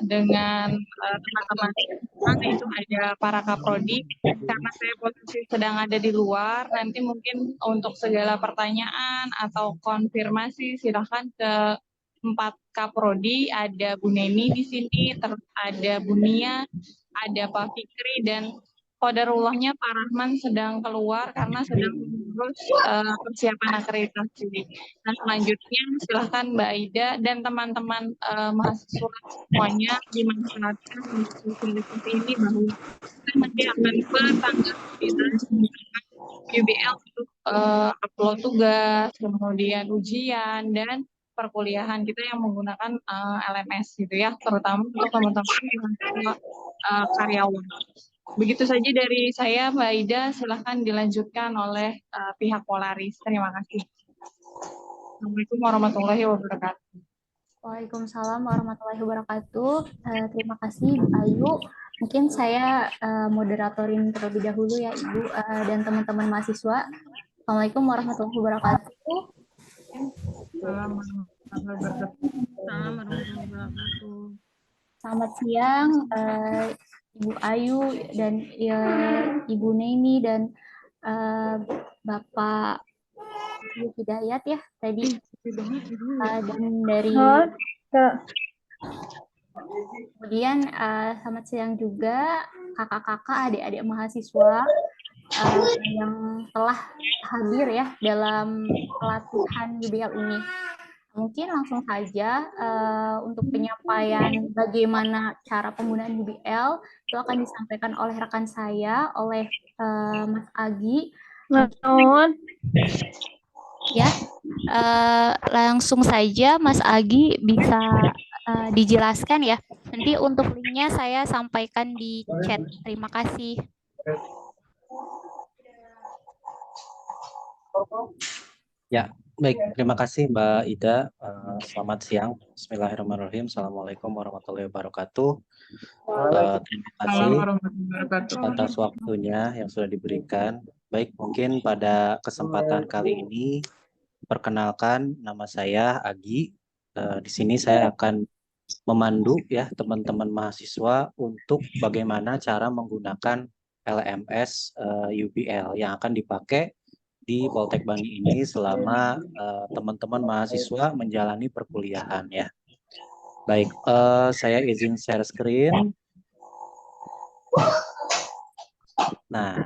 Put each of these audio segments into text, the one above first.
dengan teman-teman itu ada para kaprodi. Karena saya posisi sedang ada di luar, nanti mungkin untuk segala pertanyaan atau konfirmasi silahkan ke 4 kaprodi. Ada Bu Neni di sini, terus ada Bu Nia, ada Pak Fikri, dan qadarullahnya Pak Rahman sedang keluar karena sedang mengurus persiapan akreditasi. Nah, selanjutnya silahkan Mbak Aida dan teman-teman mahasiswa semuanya dimanfaatkan untuk sosialisasi ini bahwa kita nanti akan bertanggal 9 UBL untuk upload tugas, kemudian ujian, dan perkuliahan kita yang menggunakan LMS gitu ya, terutama untuk teman-teman yang karyawan. Begitu saja dari saya, Mbak Aida. Silahkan dilanjutkan oleh pihak Polaris. Terima kasih. Assalamualaikum warahmatullahi wabarakatuh. Waalaikumsalam warahmatullahi wabarakatuh. Terima kasih, Bu Ayu. Mungkin saya moderatorin terlebih dahulu ya, Ibu dan teman-teman mahasiswa. Assalamualaikum warahmatullahi wabarakatuh. Selamat siang, Ibu Ayu dan Ibu Neni dan Bapak Hidayat ya tadi. Dan dari kemudian selamat siang juga kakak-kakak, adik-adik mahasiswa yang telah hadir ya dalam pelatihan UBL ini. Mungkin langsung saja untuk penyampaian bagaimana cara penggunaan UBL itu akan disampaikan oleh rekan saya, oleh Mas Agi. Ya, langsung saja Mas Agi bisa dijelaskan ya. Nanti untuk linknya saya sampaikan di chat. Terima kasih. Ya, baik. Terima kasih Mbak Ida. Selamat siang. Bismillahirrahmanirrahim. Assalamualaikum warahmatullahi wabarakatuh. Terima kasih atas waktunya yang sudah diberikan. Baik, mungkin pada kesempatan kali ini, perkenalkan nama saya Agi. Di sini saya akan memandu ya teman-teman mahasiswa untuk bagaimana cara menggunakan LMS UBL yang akan dipakai di Poltek Bani ini selama teman-teman mahasiswa menjalani perkuliahan ya. Baik, saya izin share screen. Nah,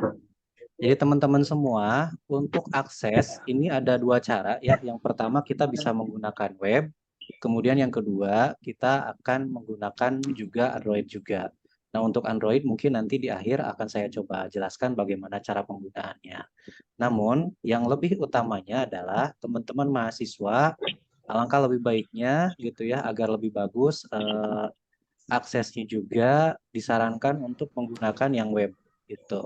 jadi teman-teman semua untuk akses ini ada 2 cara ya. Yang pertama kita bisa menggunakan web, kemudian yang kedua kita akan menggunakan juga Android juga. Nah, untuk Android mungkin nanti di akhir akan saya coba jelaskan bagaimana cara penggunaannya. Namun, yang lebih utamanya adalah teman-teman mahasiswa, alangkah lebih baiknya gitu ya, agar lebih bagus aksesnya juga disarankan untuk menggunakan yang web gitu.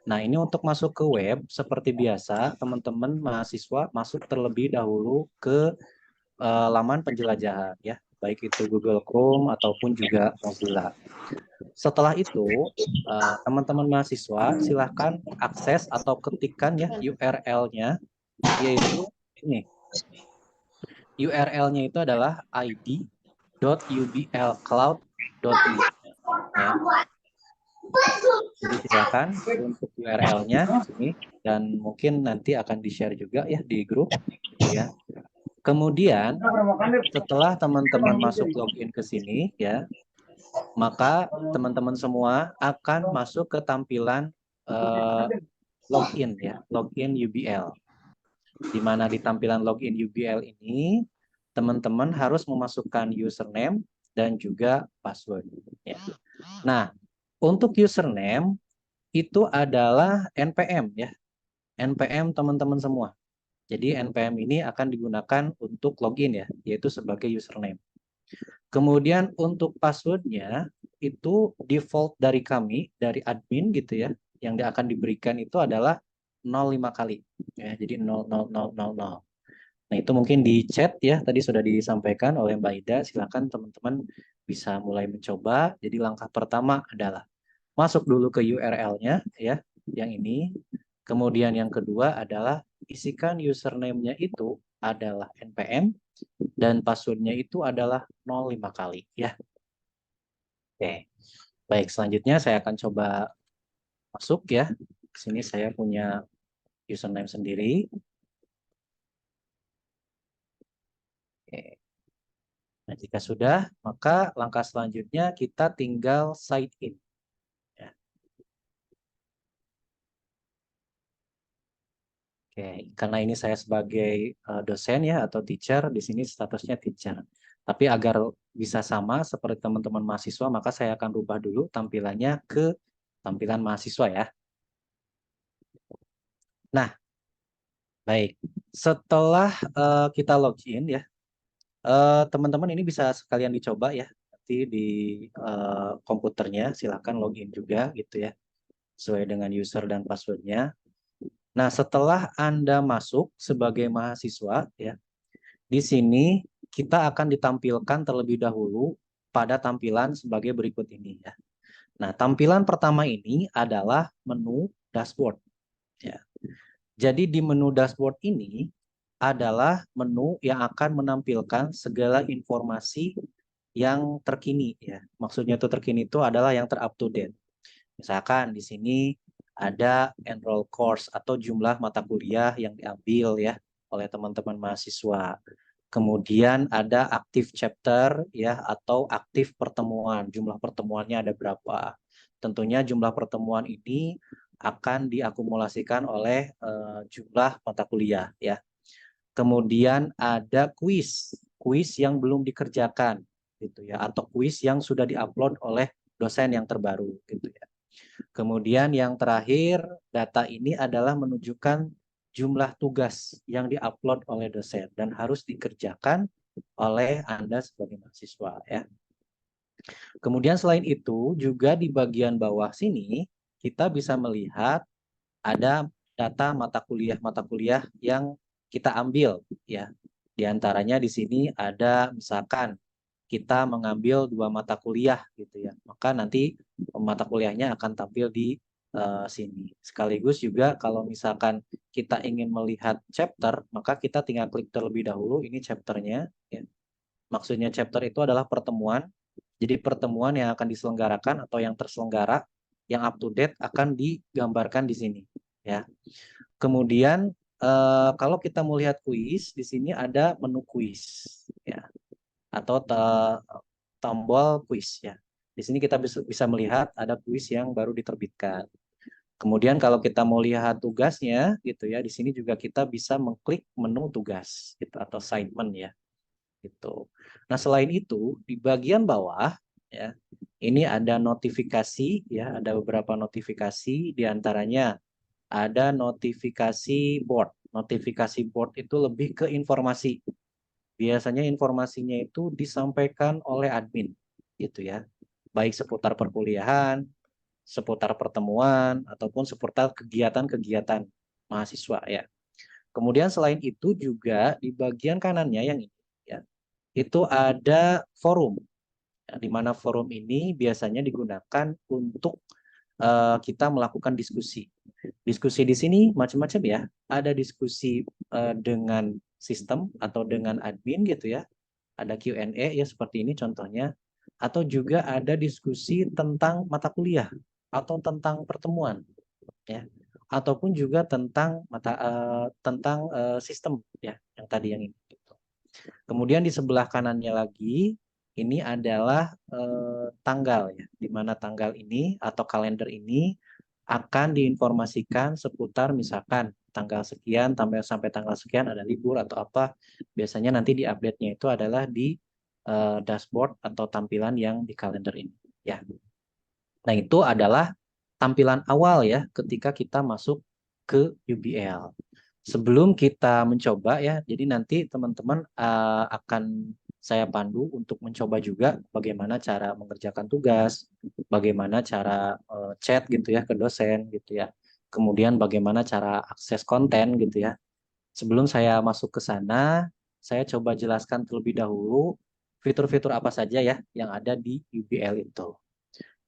Nah, ini untuk masuk ke web, seperti biasa, teman-teman mahasiswa masuk terlebih dahulu ke laman penjelajahan ya, baik itu Google Chrome ataupun juga Mozilla. Setelah itu, teman-teman mahasiswa silahkan akses atau ketikkan ya URL-nya, yaitu ini. URL-nya itu adalah id.ublcloud.me. Ya. Jadi silakan untuk URL-nya ini, dan mungkin nanti akan di-share juga ya di grup ya. Kemudian setelah teman-teman masuk login ke sini ya, maka teman-teman semua akan masuk ke tampilan login ya, login UBL. Di mana di tampilan login UBL ini teman-teman harus memasukkan username dan juga password ya. Nah, untuk username itu adalah NPM ya. NPM teman-teman semua. Jadi NPM ini akan digunakan untuk login ya, yaitu sebagai username. Kemudian untuk passwordnya itu default dari kami, dari admin gitu ya, yang akan diberikan itu adalah 05 kali. Ya, jadi 00000. Nah, itu mungkin di chat ya, tadi sudah disampaikan oleh Mbak Ida. Silakan teman-teman bisa mulai mencoba. Jadi langkah pertama adalah masuk dulu ke URL-nya ya, yang ini. Kemudian yang kedua adalah isikan username-nya itu adalah NPM dan password-nya itu adalah 05 kali ya. Oke, baik. Selanjutnya saya akan coba masuk ya. Di sini saya punya username sendiri. Oke. Nah, jika sudah, maka langkah selanjutnya kita tinggal sign in. Ya. Oke, karena ini saya sebagai dosen ya atau teacher, di sini statusnya teacher. Tapi agar bisa sama seperti teman-teman mahasiswa, maka saya akan rubah dulu tampilannya ke tampilan mahasiswa ya. Nah, baik. Setelah kita login ya, teman-teman ini bisa sekalian dicoba ya. Nanti di komputernya silakan login juga gitu ya, sesuai dengan user dan passwordnya. Nah, setelah Anda masuk sebagai mahasiswa ya, di sini kita akan ditampilkan terlebih dahulu pada tampilan sebagai berikut ini ya. Nah, tampilan pertama ini adalah menu dashboard ya. Jadi di menu dashboard ini adalah menu yang akan menampilkan segala informasi yang terkini ya. Maksudnya itu terkini itu adalah yang ter-up to date. Misalkan di sini ada enroll course atau jumlah mata kuliah yang diambil ya oleh teman-teman mahasiswa. Kemudian ada aktif chapter ya atau aktif pertemuan. Jumlah pertemuannya ada berapa? Tentunya jumlah pertemuan ini akan diakumulasikan oleh jumlah mata kuliah ya. Kemudian ada kuis, kuis yang belum dikerjakan gitu ya atau kuis yang sudah diupload oleh dosen yang terbaru gitu ya. Kemudian yang terakhir, data ini adalah menunjukkan jumlah tugas yang diupload oleh dosen dan harus dikerjakan oleh Anda sebagai mahasiswa ya. Kemudian selain itu juga di bagian bawah sini kita bisa melihat ada data mata kuliah yang kita ambil ya. Di antaranya di sini ada misalkan kita mengambil 2 mata kuliah gitu ya. Maka nanti mata kuliahnya akan tampil di sini. Sekaligus juga kalau misalkan kita ingin melihat chapter, maka kita tinggal klik terlebih dahulu ini chapternya ya. Maksudnya chapter itu adalah pertemuan. Jadi pertemuan yang akan diselenggarakan atau yang terselenggara yang up to date akan digambarkan di sini ya. Kemudian kalau kita melihat kuis di sini ada menu kuis ya atau tombol kuis ya. Di sini kita bisa melihat ada kuis yang baru diterbitkan. Kemudian kalau kita mau lihat tugasnya gitu ya, di sini juga kita bisa mengklik menu tugas gitu atau assignment ya. Gitu. Nah, selain itu di bagian bawah ya, ini ada notifikasi ya, ada beberapa notifikasi di antaranya ada notifikasi board. Notifikasi board itu lebih ke informasi. Biasanya informasinya itu disampaikan oleh admin gitu ya. Baik seputar perkuliahan, seputar pertemuan ataupun seputar kegiatan-kegiatan mahasiswa ya. Kemudian selain itu juga di bagian kanannya yang ini ya, itu ada forum. Ya, di mana forum ini biasanya digunakan untuk kita melakukan diskusi. Diskusi di sini macam-macam ya. Ada diskusi dengan sistem atau dengan admin gitu ya. Ada Q&A ya seperti ini contohnya. Atau juga ada diskusi tentang mata kuliah atau tentang pertemuan ya. Ataupun juga tentang sistem ya yang tadi yang ini. Gitu. Kemudian di sebelah kanannya lagi ini adalah tanggal ya, di mana tanggal ini atau kalender ini akan diinformasikan seputar misalkan tanggal sekian sampai tanggal sekian ada libur atau apa. Biasanya nanti di update-nya itu adalah di dashboard atau tampilan yang di kalender ini ya. Nah, itu adalah tampilan awal ya ketika kita masuk ke UBL. Sebelum kita mencoba ya, jadi nanti teman-teman akan saya pandu untuk mencoba juga bagaimana cara mengerjakan tugas, bagaimana cara chat gitu ya ke dosen gitu ya. Kemudian bagaimana cara akses konten gitu ya. Sebelum saya masuk ke sana, saya coba jelaskan terlebih dahulu fitur-fitur apa saja ya yang ada di UBL itu.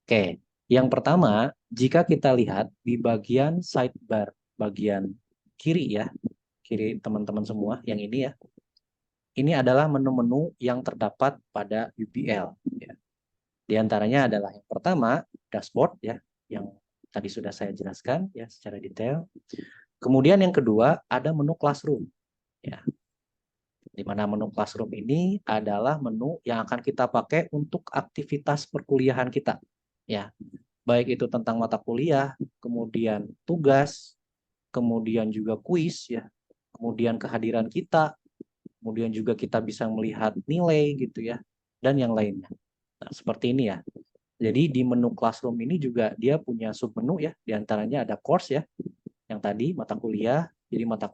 Oke, yang pertama, jika kita lihat di bagian sidebar, bagian kiri ya, kiri teman-teman semua, yang ini ya, ini adalah menu-menu yang terdapat pada UBL. Ya. Di antaranya adalah yang pertama, dashboard ya, yang tadi sudah saya jelaskan ya secara detail. Kemudian yang kedua, ada menu classroom ya. Di mana menu classroom ini adalah menu yang akan kita pakai untuk aktivitas perkuliahan kita ya. Baik itu tentang mata kuliah, kemudian tugas, kemudian juga kuis ya, kemudian kehadiran kita, kemudian juga kita bisa melihat nilai gitu ya, dan yang lainnya. Nah, seperti ini ya. Jadi di menu classroom ini juga dia punya submenu ya, diantaranya ada course ya, yang tadi mata kuliah. Jadi mata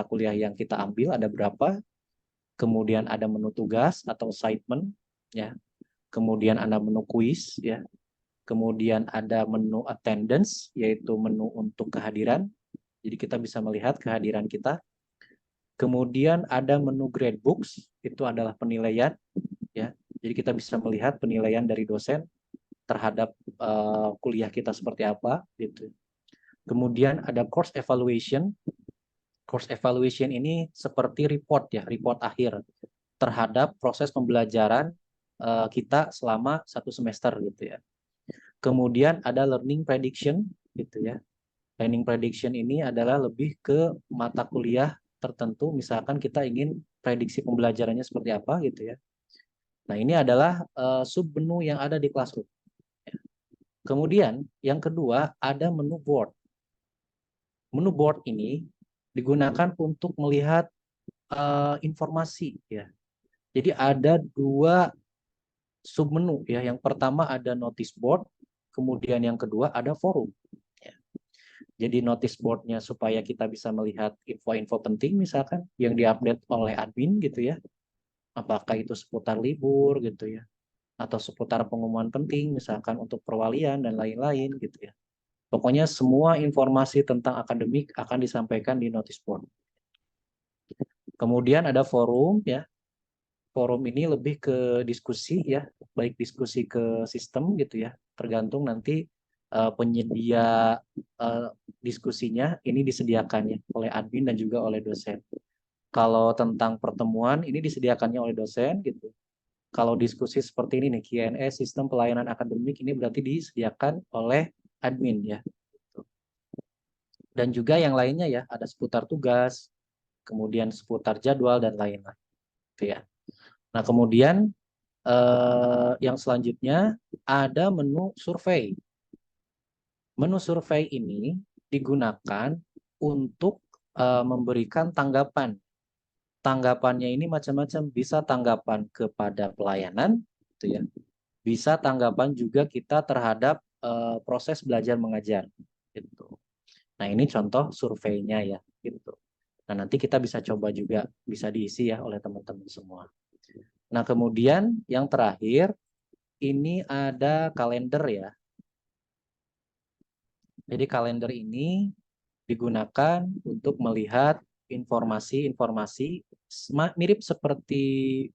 kuliah yang kita ambil ada berapa, kemudian ada menu tugas atau assignment ya, kemudian ada menu kuis ya, kemudian ada menu attendance yaitu menu untuk kehadiran. Jadi kita bisa melihat kehadiran kita. Kemudian ada menu gradebooks, itu adalah penilaian ya. Jadi kita bisa melihat penilaian dari dosen terhadap kuliah kita seperti apa gitu. Kemudian ada course evaluation. Course evaluation ini seperti report ya, report akhir terhadap proses pembelajaran kita selama 1 semester gitu ya. Kemudian ada learning prediction gitu ya. Learning prediction ini adalah lebih ke mata kuliah tertentu, misalkan kita ingin prediksi pembelajarannya seperti apa gitu ya. Nah, ini adalah submenu yang ada di Classroom. Kemudian yang kedua ada menu board. Menu board ini digunakan untuk melihat informasi ya. Jadi ada 2 submenu ya. Yang pertama ada notice board, kemudian yang kedua ada forum. Ya. Jadi notice boardnya supaya kita bisa melihat info-info penting misalkan yang diupdate oleh admin gitu ya. Apakah itu seputar libur gitu ya, atau seputar pengumuman penting misalkan untuk perwalian dan lain-lain gitu ya. Pokoknya semua informasi tentang akademik akan disampaikan di notice board. Kemudian ada forum ya. Forum ini lebih ke diskusi ya, baik diskusi ke sistem gitu ya, tergantung nanti penyedia diskusinya ini disediakan ya oleh admin dan juga oleh dosen. Kalau tentang pertemuan ini disediakannya oleh dosen gitu. Kalau diskusi seperti ini nih, Q&A sistem pelayanan akademik ini berarti disediakan oleh admin ya. Dan juga yang lainnya ya, ada seputar tugas, kemudian seputar jadwal dan lain-lain. Gitu ya. Nah, kemudian yang selanjutnya ada menu survei. Menu survei ini digunakan untuk memberikan tanggapan. Tanggapannya ini macam-macam, bisa tanggapan kepada pelayanan, gitu ya. Bisa tanggapan juga kita terhadap proses belajar mengajar, gitu. Nah, ini contoh surveinya ya, gitu. Nah, nanti kita bisa coba juga, bisa diisi ya oleh teman-teman semua. Nah, kemudian yang terakhir, ini ada kalender ya. Jadi kalender ini digunakan untuk melihat informasi-informasi mirip seperti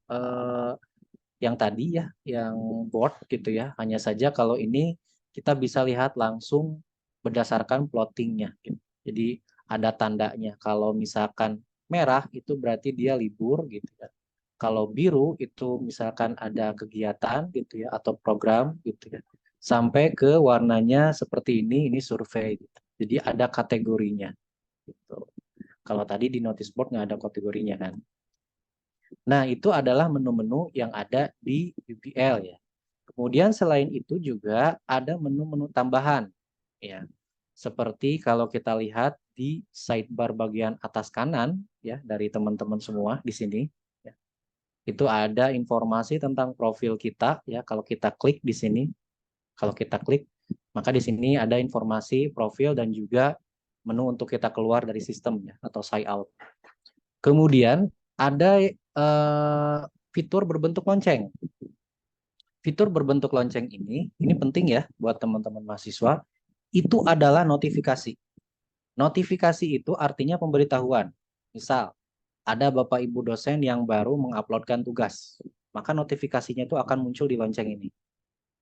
yang tadi ya, yang board gitu ya. Hanya saja kalau ini kita bisa lihat langsung berdasarkan plottingnya. Gitu. Jadi ada tandanya. Kalau misalkan merah itu berarti dia libur gitu ya. Kalau biru itu misalkan ada kegiatan gitu ya atau program gitu ya. Sampai ke warnanya seperti ini survei gitu. Jadi ada kategorinya gitu. Kalau tadi di notice board nggak ada kategorinya kan. Nah, itu adalah menu-menu yang ada di UPL ya. Kemudian selain itu juga ada menu-menu tambahan ya. Seperti kalau kita lihat di sidebar bagian atas kanan ya dari teman-teman semua di sini ya. Itu ada informasi tentang profil kita ya. Kalau kita klik di sini, kalau kita klik maka di sini ada informasi profil dan juga menu untuk kita keluar dari sistem ya atau sign out. Kemudian ada fitur berbentuk lonceng. Fitur berbentuk lonceng ini penting ya buat teman-teman mahasiswa. Itu adalah notifikasi. Notifikasi itu artinya pemberitahuan. Misal, ada Bapak Ibu dosen yang baru menguploadkan tugas. Maka notifikasinya itu akan muncul di lonceng ini.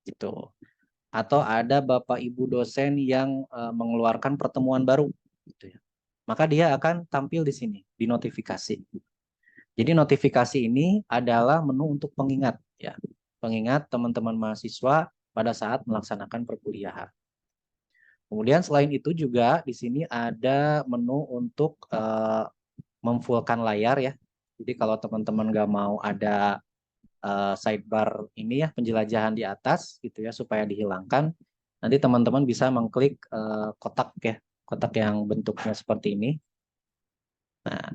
Gitu. Atau ada Bapak Ibu dosen yang mengeluarkan pertemuan baru. Gitu ya. Maka dia akan tampil di sini, di notifikasi. Jadi notifikasi ini adalah menu untuk pengingat. Ya. pengingat teman-teman mahasiswa pada saat melaksanakan perkuliahan. Kemudian selain itu juga di sini ada menu untuk memfullkan layar ya. Jadi kalau teman-teman nggak mau ada sidebar ini ya, penjelajahan di atas gitu ya, supaya dihilangkan, nanti teman-teman bisa mengklik kotak ya, kotak yang bentuknya seperti ini. Nah,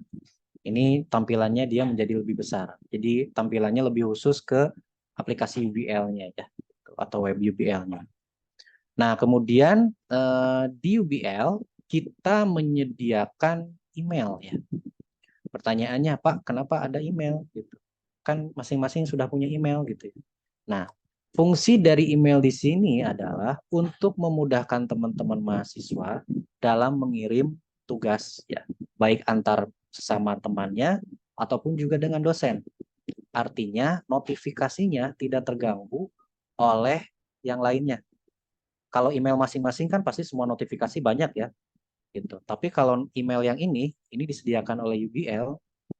ini tampilannya dia menjadi lebih besar. Jadi tampilannya lebih khusus ke aplikasi UBL-nya ya, atau web UBL-nya. Nah, kemudian di UBL kita menyediakan email ya. Pertanyaannya, Pak, kenapa ada email gitu? Kan masing-masing sudah punya email gitu ya. Nah, fungsi dari email di sini adalah untuk memudahkan teman-teman mahasiswa dalam mengirim tugas ya, baik antar sesama temannya ataupun juga dengan dosen. Artinya notifikasinya tidak terganggu oleh yang lainnya. Kalau email masing-masing kan pasti semua notifikasi banyak ya, gitu. Tapi kalau email yang ini disediakan oleh UBL,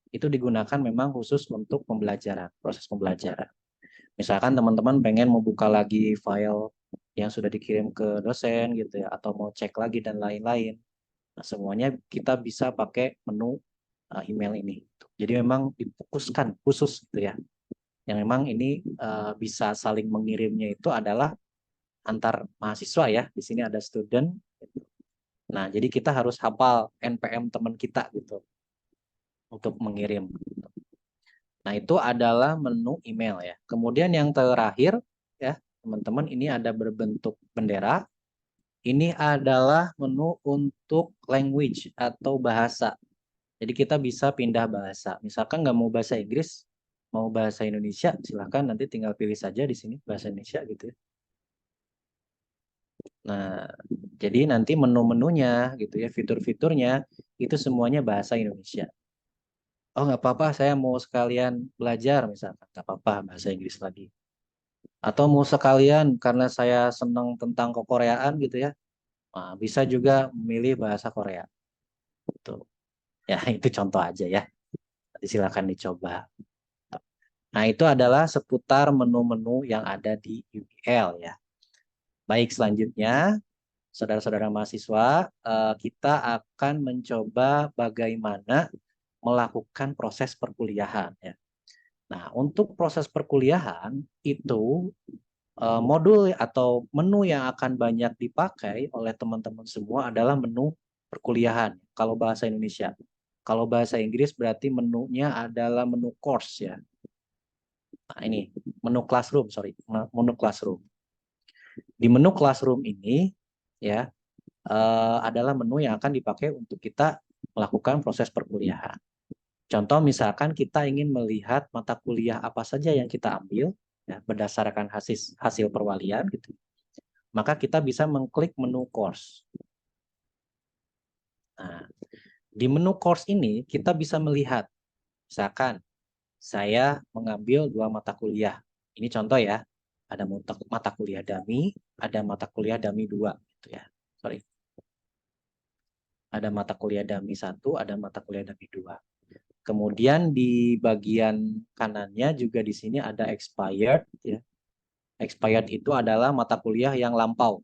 itu digunakan memang khusus untuk pembelajaran, proses pembelajaran. Misalkan teman-teman pengen membuka lagi file yang sudah dikirim ke dosen gitu ya, atau mau cek lagi dan lain-lain. Nah, semuanya kita bisa pakai menu email ini. Jadi memang difokuskan khusus gitu ya. Yang memang ini bisa saling mengirimnya itu adalah antar mahasiswa ya. Di sini ada student. Nah, jadi kita harus hafal NPM teman kita gitu untuk mengirim. Nah, itu adalah menu email ya. Kemudian yang terakhir ya, teman-teman, ini ada berbentuk bendera. Ini adalah menu untuk language atau bahasa. Jadi kita bisa pindah bahasa. Misalkan nggak mau bahasa Inggris, mau bahasa Indonesia, silahkan nanti tinggal pilih saja di sini bahasa Indonesia gitu ya. Nah, jadi nanti menu-menunya gitu ya, fitur-fiturnya itu semuanya bahasa Indonesia. Oh nggak apa-apa, saya mau sekalian belajar misalkan, nggak apa-apa bahasa Inggris lagi. Atau mau sekalian karena saya senang tentang kekoreaan gitu ya, nah, bisa juga memilih bahasa Korea. Tuh. Ya itu contoh aja ya. Nanti silakan dicoba. Nah itu adalah seputar menu-menu yang ada di UBL ya. Baik, selanjutnya saudara-saudara mahasiswa, kita akan mencoba bagaimana melakukan proses perkuliahan ya. Nah, untuk proses perkuliahan itu modul atau menu yang akan banyak dipakai oleh teman-teman semua adalah menu perkuliahan kalau bahasa Indonesia. Kalau bahasa Inggris berarti menunya adalah menu course ya. Nah, ini menu classroom, sorry, menu classroom. Di menu classroom ini ya adalah menu yang akan dipakai untuk kita melakukan proses perkuliahan. Contoh misalkan kita ingin melihat mata kuliah apa saja yang kita ambil ya, berdasarkan hasil perwalian gitu. Maka kita bisa mengklik menu course. Nah, di menu course ini kita bisa melihat misalkan saya mengambil 2 mata kuliah. Ini contoh ya. Ada mata kuliah dummy, ada mata kuliah dummy 2 gitu ya. Sorry. Ada mata kuliah dummy 1, ada mata kuliah dummy 2. Kemudian di bagian kanannya juga di sini ada expired ya. Expired itu adalah mata kuliah yang lampau.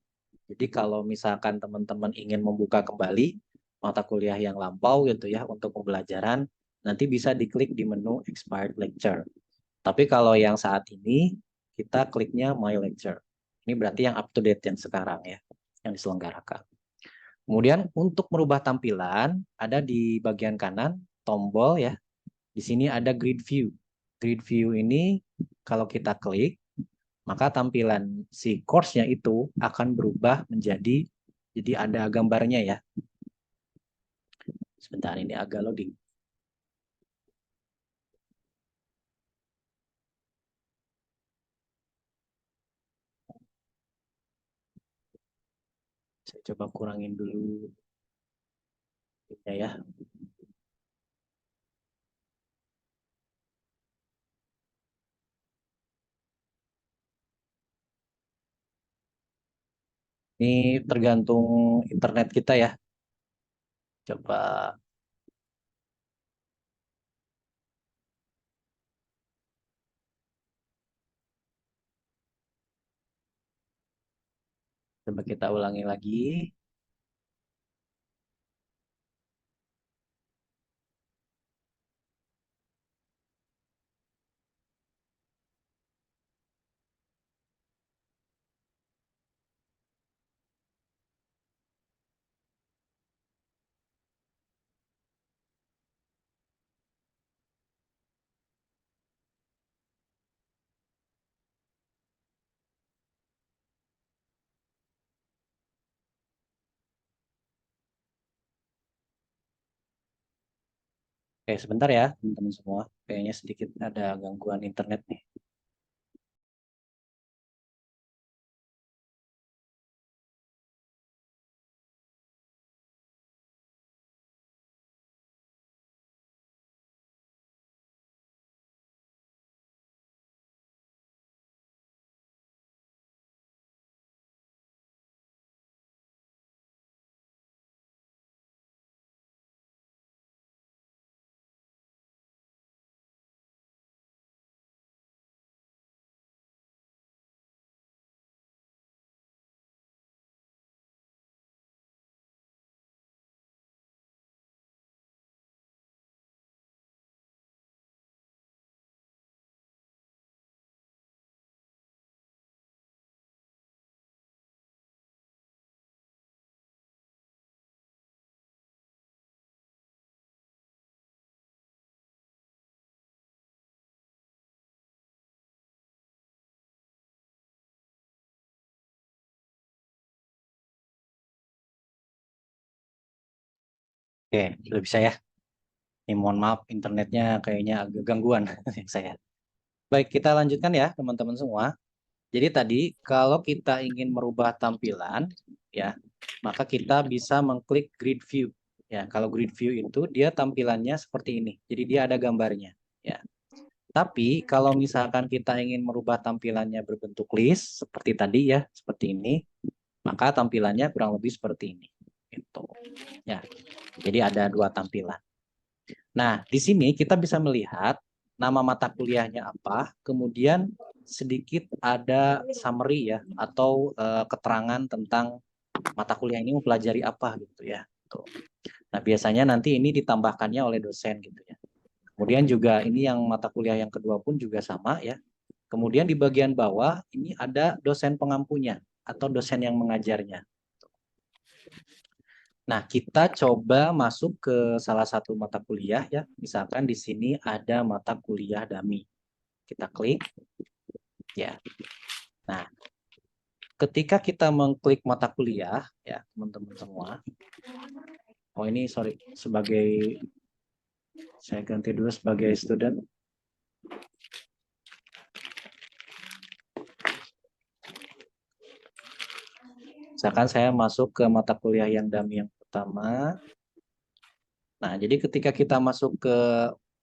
Jadi kalau misalkan teman-teman ingin membuka kembali mata kuliah yang lampau gitu ya untuk pembelajaran, nanti bisa diklik di menu expired lecture. Tapi kalau yang saat ini kita kliknya my lecture. Ini berarti yang up to date yang sekarang ya, yang diselenggarakan. Kemudian untuk merubah tampilan ada di bagian kanan tombol ya. Di sini ada grid view. Grid view ini kalau kita klik, maka tampilan si course-nya itu akan berubah menjadi, jadi ada gambarnya ya. Sebentar, ini agak loading. Saya coba kurangin dulu ya. Ini tergantung internet kita ya. Coba. Coba kita ulangi lagi. Oke, sebentar ya teman-teman semua. Kayaknya sedikit ada gangguan internet nih. Oke, sudah bisa ya. Ini mohon maaf internetnya kayaknya agak gangguan yang saya. Baik, kita lanjutkan ya teman-teman semua. Jadi tadi kalau kita ingin merubah tampilan ya, maka kita bisa mengklik grid view. Ya, kalau grid view itu dia tampilannya seperti ini. Jadi dia ada gambarnya ya. Tapi kalau misalkan kita ingin merubah tampilannya berbentuk list seperti tadi ya, seperti ini, maka tampilannya kurang lebih seperti ini. Gitu. Ya. Jadi ada dua tampilan. Nah, di sini kita bisa melihat nama mata kuliahnya apa, kemudian sedikit ada summary ya atau keterangan tentang mata kuliah ini mempelajari apa gitu ya. Tuh. Nah, biasanya nanti ini ditambahkannya oleh dosen gitu ya. Kemudian juga ini yang mata kuliah yang kedua pun juga sama ya. Kemudian di bagian bawah ini ada dosen pengampunya atau dosen yang mengajarnya. Nah, kita coba masuk ke salah satu mata kuliah ya. Misalkan di sini ada mata kuliah Dami. Kita klik ya. Nah, ketika kita mengklik mata kuliah ya, teman-teman semua. Oh, ini sorry, sebagai saya ganti dulu sebagai student. Misalkan saya masuk ke mata kuliah yang Dami yang pertama. Nah, jadi ketika kita masuk ke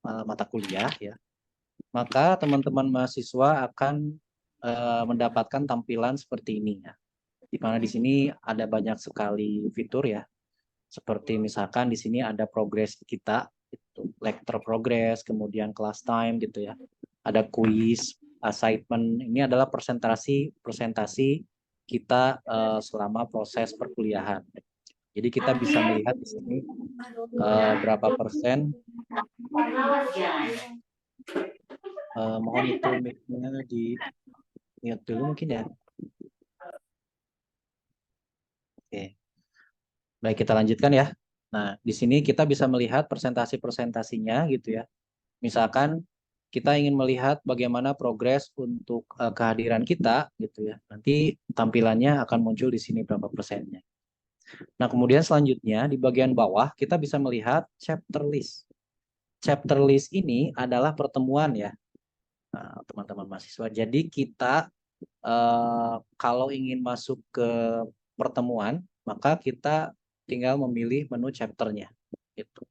mata kuliah ya, maka teman-teman mahasiswa akan mendapatkan tampilan seperti ini ya. Di mana di sini ada banyak sekali fitur ya. Seperti misalkan di sini ada progres kita, itu lecture progress, kemudian class time gitu ya. Ada quiz, assignment. Ini adalah presentasi kita selama proses perkuliahan. Jadi kita bisa melihat di sini berapa persen. Mohon itu mic-nya di mute dulu mungkin ya. Oke. Baik, kita lanjutkan ya. Nah, di sini kita bisa melihat presentasi-presentasinya gitu ya. Misalkan kita ingin melihat bagaimana progres untuk kehadiran kita gitu ya. Nanti tampilannya akan muncul di sini berapa persennya. Nah, kemudian selanjutnya di bagian bawah kita bisa melihat chapter list. Chapter list ini adalah pertemuan ya, teman-teman mahasiswa. Jadi kita kalau ingin masuk ke pertemuan, maka kita tinggal memilih menu chapternya. Gitu.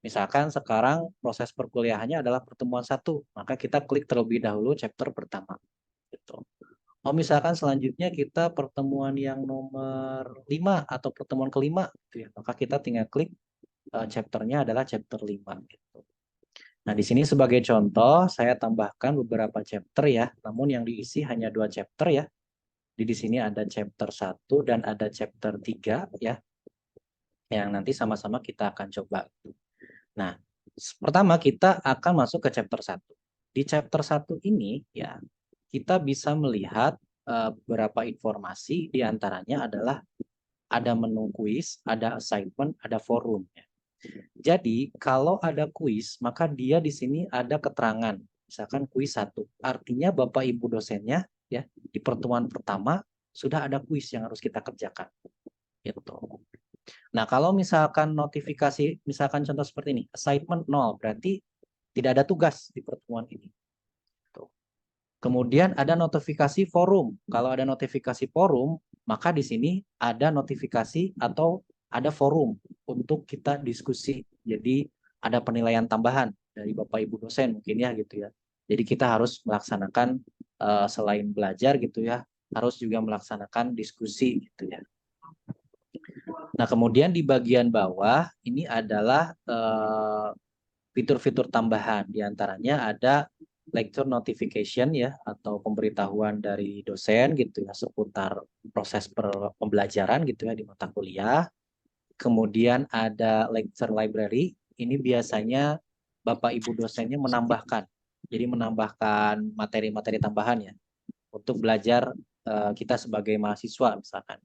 Misalkan sekarang proses perkuliahannya adalah pertemuan 1, maka kita klik terlebih dahulu chapter pertama. Gitu. Oh, misalkan selanjutnya kita pertemuan yang nomor 5 atau pertemuan kelima, gitu ya, maka kita tinggal klik chapternya adalah chapter 5. Gitu. Nah, di sini sebagai contoh, saya tambahkan beberapa chapter ya, namun yang diisi hanya 2 chapter ya. Di sini ada chapter 1 dan ada chapter 3 ya, yang nanti sama-sama kita akan coba. Nah, pertama kita akan masuk ke chapter 1. Di chapter 1 ini ya, kita bisa melihat beberapa informasi, di antaranya adalah ada menu kuis, ada assignment, ada forum. Jadi kalau ada kuis, maka dia di sini ada keterangan. Misalkan kuis 1, artinya Bapak Ibu dosennya ya di pertemuan pertama sudah ada kuis yang harus kita kerjakan. Gitu. Nah, kalau misalkan notifikasi, misalkan contoh seperti ini, assignment 0, berarti tidak ada tugas di pertemuan ini. Tuh. Kemudian ada notifikasi forum. Kalau ada notifikasi forum, maka di sini ada notifikasi atau ada forum untuk kita diskusi. Jadi ada penilaian tambahan dari Bapak Ibu dosen mungkin ya gitu ya. Jadi kita harus melaksanakan selain belajar gitu ya, harus juga melaksanakan diskusi gitu ya. Nah, kemudian di bagian bawah ini adalah fitur-fitur tambahan. Di antaranya ada lecture notification ya, atau pemberitahuan dari dosen gitu ya seputar proses pembelajaran gitu ya di mata kuliah. Kemudian ada lecture library. Ini biasanya Bapak Ibu dosennya menambahkan. Jadi menambahkan materi-materi tambahan ya untuk belajar kita sebagai mahasiswa misalkan.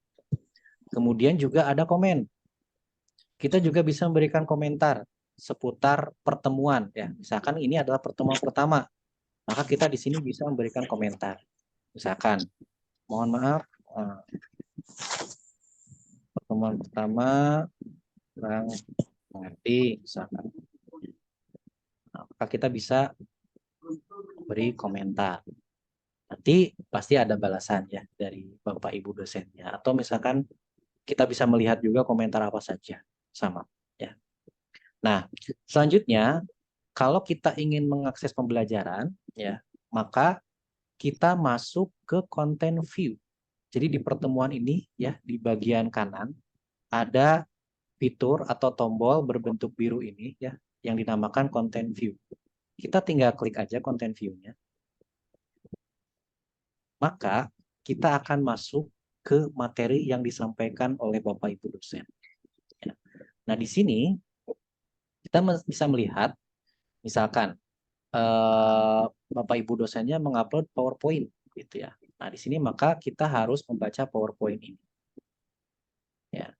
Kemudian juga ada komen. Kita juga bisa memberikan komentar seputar pertemuan ya. Misalkan ini adalah pertemuan pertama, maka kita di sini bisa memberikan komentar. Misalkan, mohon maaf, pertemuan pertama kurang mengerti, misalkan. Nah, maka kita bisa beri komentar. Nanti pasti ada balasan ya dari Bapak Ibu dosennya. Atau misalkan kita bisa melihat juga komentar apa saja sama ya. Nah, selanjutnya kalau kita ingin mengakses pembelajaran ya, maka kita masuk ke content view. Jadi di pertemuan ini ya, di bagian kanan ada fitur atau tombol berbentuk biru ini ya, yang dinamakan content view. Kita tinggal klik aja content view-nya. Maka kita akan masuk ke materi yang disampaikan oleh Bapak Ibu dosen. Nah, di sini kita bisa melihat, misalkan Bapak Ibu dosennya mengupload PowerPoint, gitu ya. Nah, di sini maka kita harus membaca PowerPoint ini. Ya.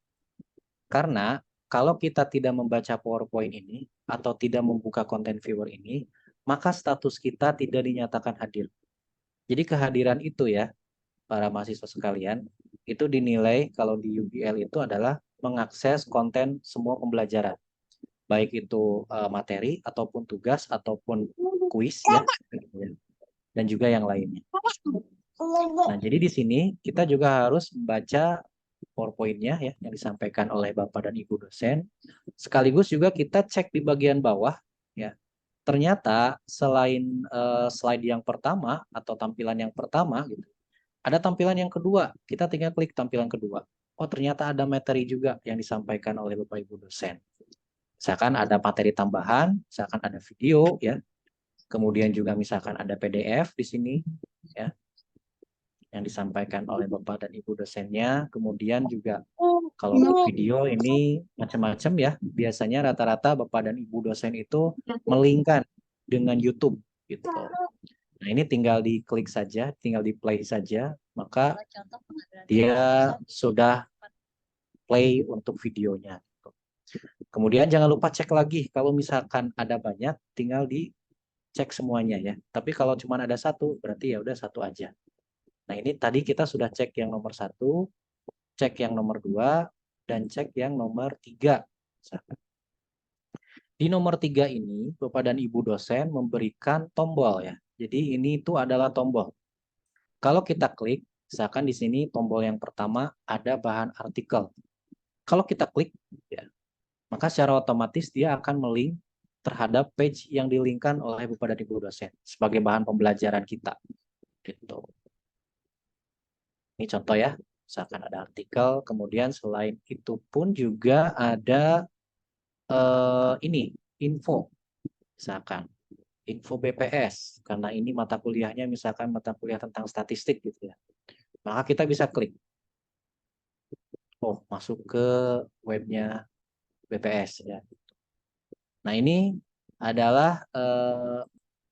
Karena kalau kita tidak membaca PowerPoint ini atau tidak membuka content viewer ini, maka status kita tidak dinyatakan hadir. Jadi kehadiran itu ya, para mahasiswa sekalian, itu dinilai kalau di UBL itu adalah mengakses konten semua pembelajaran. Baik itu materi ataupun tugas ataupun kuis ya, dan juga yang lainnya. Nah, jadi di sini kita juga harus membaca PowerPoint-nya ya yang disampaikan oleh Bapak dan Ibu dosen. Sekaligus juga kita cek di bagian bawah ya. Ternyata selain slide yang pertama atau tampilan yang pertama gitu, ada tampilan yang kedua. Kita tinggal klik tampilan kedua. Oh, ternyata ada materi juga yang disampaikan oleh Bapak Ibu dosen. Misalkan ada materi tambahan, misalkan ada video ya. Kemudian juga misalkan ada PDF di sini ya yang disampaikan oleh Bapak dan Ibu dosennya. Kemudian juga kalau untuk video ini macam-macam ya. Biasanya rata-rata Bapak dan Ibu dosen itu melingkan dengan YouTube gitu. Nah, ini tinggal diklik saja, tinggal di play saja, maka dia sudah play untuk videonya. Kemudian jangan lupa cek lagi, kalau misalkan ada banyak, tinggal dicek semuanya ya. Tapi kalau cuma ada satu, berarti ya udah satu aja. Nah, ini tadi kita sudah cek yang nomor 1, cek yang nomor 2, dan cek yang nomor 3. Di nomor 3 ini, Bapak dan Ibu dosen memberikan tombol ya. Jadi ini itu adalah tombol. Kalau kita klik, misalkan di sini tombol yang pertama ada bahan artikel. Kalau kita klik, ya, maka secara otomatis dia akan melink terhadap page yang dilingkan oleh Bapak dan Ibu dosen sebagai bahan pembelajaran kita. Gitu. Ini contoh ya, misalkan ada artikel, kemudian selain itu pun juga ada ini info, misalkan info BPS karena ini mata kuliahnya misalkan mata kuliah tentang statistik gitu ya. maka kita bisa klik. Oh, masuk ke webnya BPS ya. Nah, ini adalah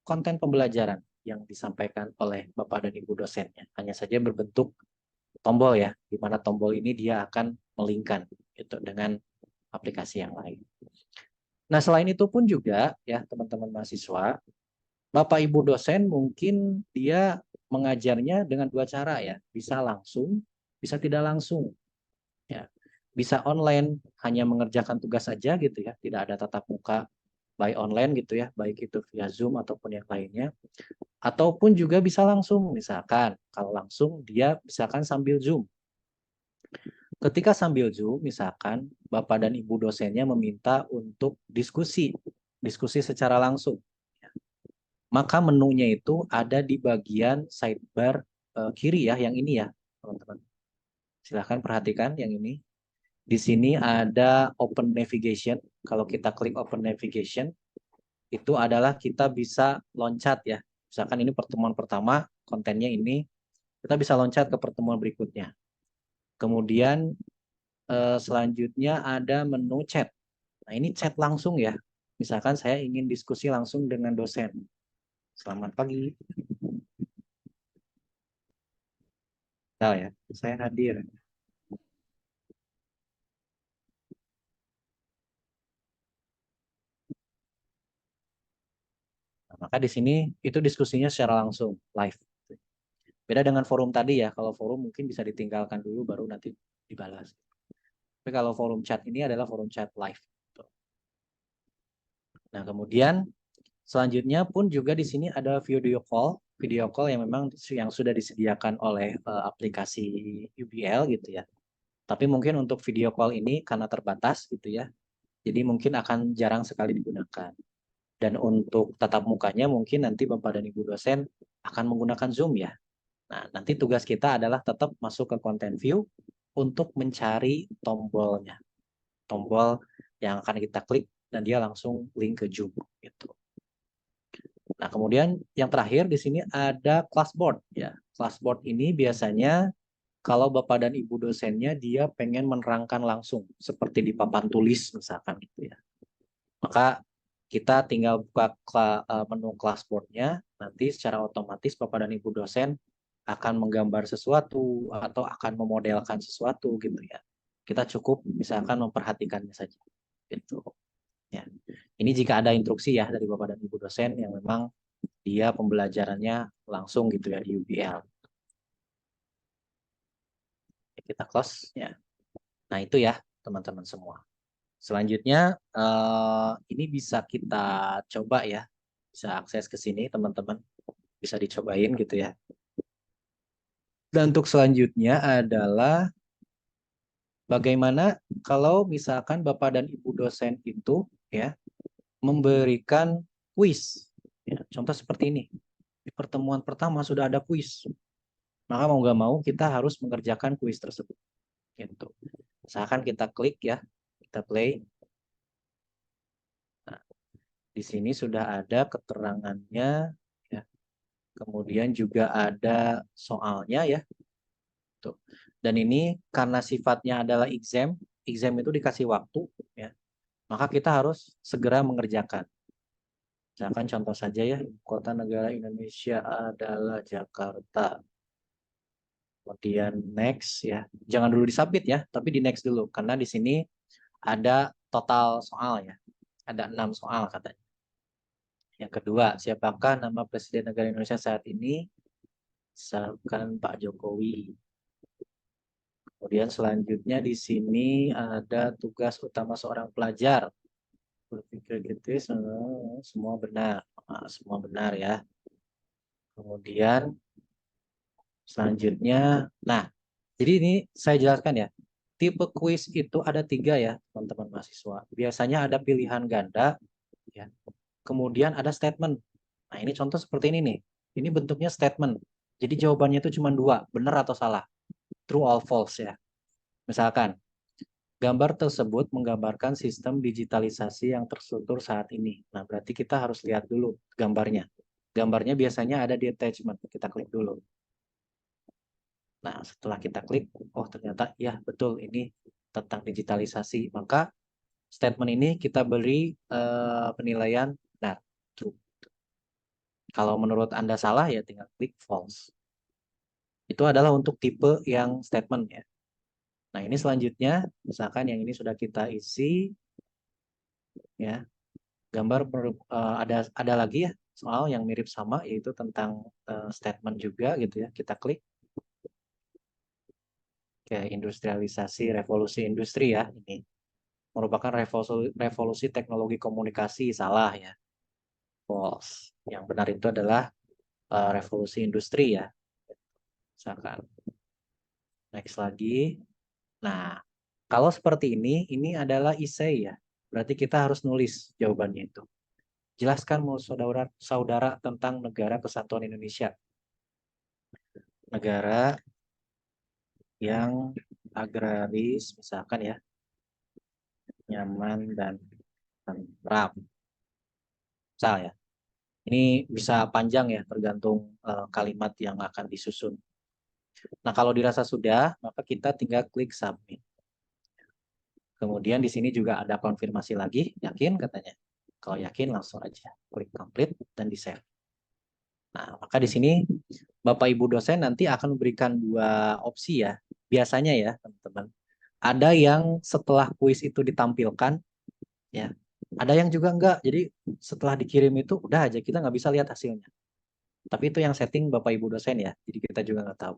konten pembelajaran yang disampaikan oleh Bapak dan Ibu dosennya. Hanya saja berbentuk tombol ya, di mana tombol ini dia akan melingkan gitu dengan aplikasi yang lain. Nah, selain itu pun juga ya teman-teman mahasiswa, Bapak Ibu dosen mungkin dia mengajarnya dengan dua cara ya, bisa langsung, bisa tidak langsung. Ya, bisa online hanya mengerjakan tugas saja gitu ya, tidak ada tatap muka by online gitu ya, baik itu via Zoom ataupun yang lainnya. Ataupun juga bisa langsung, misalkan kalau langsung dia misalkan sambil Zoom. Ketika sambil Zoom, misalkan Bapak dan Ibu dosennya meminta untuk diskusi secara langsung. Maka menunya itu ada di bagian sidebar kiri ya, yang ini ya, teman-teman. Silahkan perhatikan yang ini. Di sini ada Open Navigation. Kalau kita klik Open Navigation, itu adalah kita bisa loncat ya. Misalkan ini pertemuan pertama, kontennya ini, kita bisa loncat ke pertemuan berikutnya. Kemudian selanjutnya ada menu chat. Nah, ini chat langsung ya. Misalkan saya ingin diskusi langsung dengan dosen. Selamat pagi. Tahu ya, saya hadir. Nah, maka di sini itu diskusinya secara langsung, live. Beda dengan forum tadi ya. Kalau forum mungkin bisa ditinggalkan dulu baru nanti dibalas. Tapi kalau forum chat ini adalah forum chat live. Nah, kemudian selanjutnya pun juga di sini ada video call yang memang yang sudah disediakan oleh aplikasi UBL gitu ya. Tapi mungkin untuk video call ini karena terbatas gitu ya, jadi mungkin akan jarang sekali digunakan. Dan untuk tatap mukanya mungkin nanti Bapak dan Ibu dosen akan menggunakan Zoom ya. Nah, nanti tugas kita adalah tetap masuk ke content view untuk mencari tombolnya. Tombol yang akan kita klik dan dia langsung link ke Zoom gitu. Nah, kemudian yang terakhir di sini ada classboard ya. Classboard ini biasanya kalau Bapak dan Ibu dosennya dia pengen menerangkan langsung seperti di papan tulis misalkan gitu ya. Maka kita tinggal buka menu classboard-nya, nanti secara otomatis Bapak dan Ibu dosen akan menggambar sesuatu atau akan memodelkan sesuatu gitu ya. Kita cukup misalkan memperhatikannya saja gitu. Ya. Ini jika ada instruksi ya dari Bapak dan Ibu dosen yang memang dia pembelajarannya langsung gitu ya di UBL. Kita close ya. Nah, itu ya teman-teman semua. Selanjutnya ini bisa kita coba ya. Bisa akses ke sini teman-teman. Bisa dicobain gitu ya. Dan untuk selanjutnya adalah bagaimana kalau misalkan Bapak dan Ibu dosen itu ya memberikan kuis. Ya, contoh seperti ini. Di pertemuan pertama sudah ada kuis. Maka mau nggak mau kita harus mengerjakan kuis tersebut. Gitu. Misalkan kita klik ya, kita play. Nah, di sini sudah ada keterangannya, ya. Kemudian juga ada soalnya ya. Tuh. Dan ini karena sifatnya adalah exam itu dikasih waktu, ya. Maka kita harus segera mengerjakan. Misalkan contoh saja ya, kota negara Indonesia adalah Jakarta. Kemudian next ya, jangan dulu disubmit ya, tapi di next dulu karena di sini ada total soal ya, ada 6 soal katanya. Yang kedua, siapakah nama Presiden Negara Indonesia saat ini? Misalkan Pak Jokowi. Kemudian selanjutnya di sini ada tugas utama seorang pelajar. Berpikir kritis, semua benar, semua benar ya. Kemudian selanjutnya, nah, jadi ini saya jelaskan ya. Tipe kuis itu ada 3 ya, teman-teman mahasiswa. Biasanya ada pilihan ganda, ya. Kemudian ada statement. Nah, ini contoh seperti ini nih. Ini bentuknya statement. Jadi jawabannya itu cuma 2, benar atau salah. True or false ya. Misalkan, gambar tersebut menggambarkan sistem digitalisasi yang terstruktur saat ini. Nah, berarti kita harus lihat dulu gambarnya. Gambarnya biasanya ada di attachment. Kita klik dulu. Nah, setelah kita klik, oh ternyata ya betul ini tentang digitalisasi. Maka statement ini kita beri penilaian benar, true. Kalau menurut Anda salah ya tinggal klik false. Itu adalah untuk tipe yang statement ya. Nah, ini selanjutnya, misalkan yang ini sudah kita isi, ya, gambar ada lagi ya soal yang mirip sama, yaitu tentang statement juga gitu ya. Kita klik ke industrialisasi, revolusi industri ya, ini merupakan revolusi teknologi komunikasi, salah ya, false. Yang benar itu adalah revolusi industri ya, misalkan. Next lagi. Nah, kalau seperti ini adalah essay ya. Berarti kita harus nulis jawabannya itu. Jelaskan mau saudara tentang Negara Kesatuan Indonesia. Negara yang agraris, misalkan ya, nyaman dan tentram. Misal ya. Ini bisa panjang ya, tergantung kalimat yang akan disusun. Nah, kalau dirasa sudah, maka kita tinggal klik submit. Kemudian di sini juga ada konfirmasi lagi, yakin katanya. Kalau yakin langsung aja klik complete dan di save. Nah, maka di sini Bapak Ibu dosen nanti akan memberikan dua opsi ya. Biasanya ya, teman-teman. Ada yang setelah kuis itu ditampilkan, ya. Ada yang juga enggak. Jadi setelah dikirim itu udah aja kita nggak bisa lihat hasilnya. Tapi itu yang setting Bapak Ibu dosen ya. Jadi kita juga nggak tahu.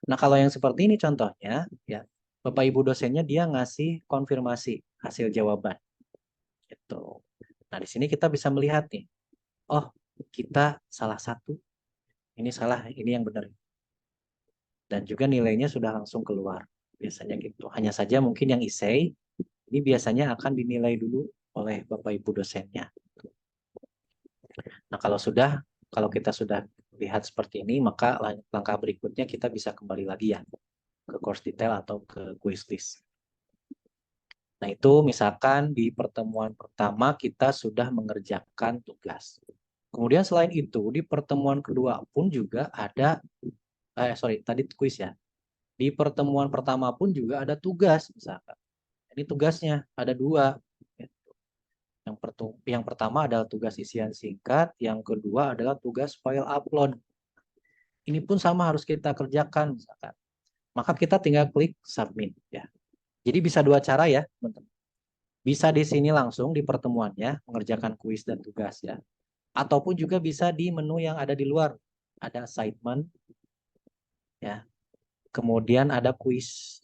Nah, kalau yang seperti ini contohnya, ya Bapak Ibu dosennya dia ngasih konfirmasi hasil jawaban. Gitu. Nah, di sini kita bisa melihat nih. Oh, kita salah satu. Ini salah, ini yang benar. Dan juga nilainya sudah langsung keluar. Biasanya gitu. Hanya saja mungkin yang essay, ini biasanya akan dinilai dulu oleh Bapak Ibu dosennya. Nah, kalau kita sudah lihat seperti ini, maka langkah berikutnya kita bisa kembali lagi ya ke course detail atau ke quiz list. Nah, itu misalkan di pertemuan pertama kita sudah mengerjakan tugas. Kemudian selain itu, di pertemuan kedua pun juga ada, tadi quiz ya. Di pertemuan pertama pun juga ada tugas, misalkan. Ini tugasnya ada dua. Yang pertama adalah tugas isian singkat, yang kedua adalah tugas file upload. Ini pun sama harus kita kerjakan, misalkan. Maka kita tinggal klik submit ya. Jadi bisa dua cara ya, teman-teman. Bisa di sini langsung di pertemuannya mengerjakan kuis dan tugas ya. Ataupun juga bisa di menu yang ada di luar. Ada assignment ya. Kemudian ada kuis.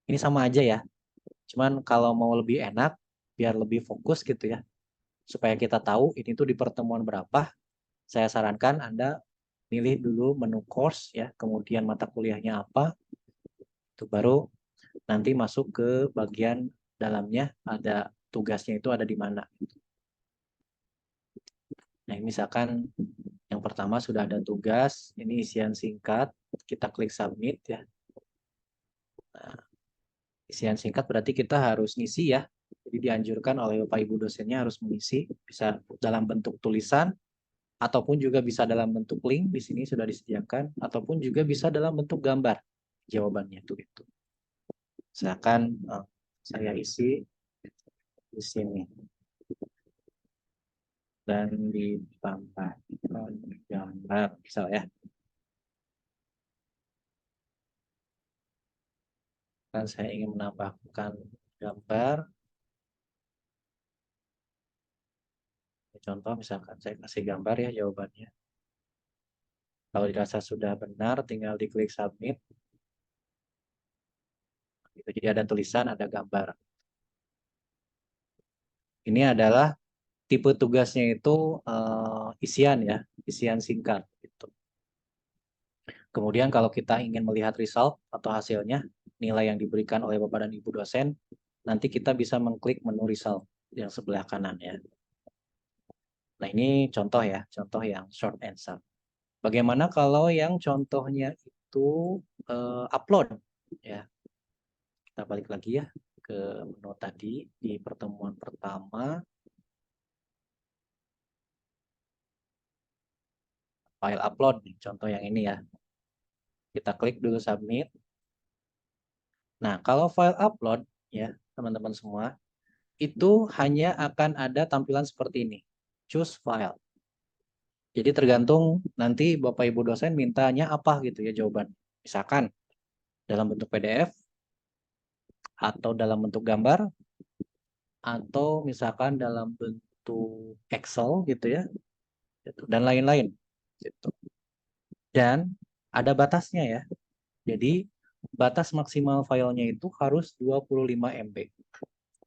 Ini sama aja ya. Cuman kalau mau lebih enak biar lebih fokus gitu ya. Supaya kita tahu ini tuh di pertemuan berapa, saya sarankan Anda pilih dulu menu course ya, kemudian mata kuliahnya apa. Itu baru nanti masuk ke bagian dalamnya ada tugasnya itu ada di mana. Nah, misalkan yang pertama sudah ada tugas, ini isian singkat, kita klik submit ya. Nah, isian singkat berarti kita harus ngisi ya. Jadi dianjurkan oleh Bapak Ibu dosennya harus mengisi, bisa dalam bentuk tulisan, ataupun juga bisa dalam bentuk link, di sini sudah disediakan, ataupun juga bisa dalam bentuk gambar jawabannya itu. Silakan saya isi di sini dan ditambahkan gambar, misal ya. Dan saya ingin menambahkan gambar. Contoh misalkan saya kasih gambar ya jawabannya. Kalau dirasa sudah benar, tinggal diklik submit. Jadi ada tulisan, ada gambar. Ini adalah tipe tugasnya itu isian ya, isian singkat. Gitu. Kemudian kalau kita ingin melihat result atau hasilnya, nilai yang diberikan oleh Bapak dan Ibu dosen, nanti kita bisa mengklik menu result yang sebelah kanan ya. Nah, ini contoh ya, contoh yang short answer. Bagaimana kalau yang contohnya itu upload ya. Kita balik lagi ya ke menu tadi di pertemuan pertama. File upload nih, contoh yang ini ya. Kita klik dulu submit. Nah, kalau file upload ya, teman-teman semua, itu hanya akan ada tampilan seperti ini. Choose file. Jadi tergantung nanti Bapak Ibu dosen mintanya apa gitu ya jawaban. Misalkan dalam bentuk PDF atau dalam bentuk gambar atau misalkan dalam bentuk Excel gitu ya. Dan lain-lain gitu. Dan ada batasnya ya. Jadi batas maksimal filenya itu harus 25 MB.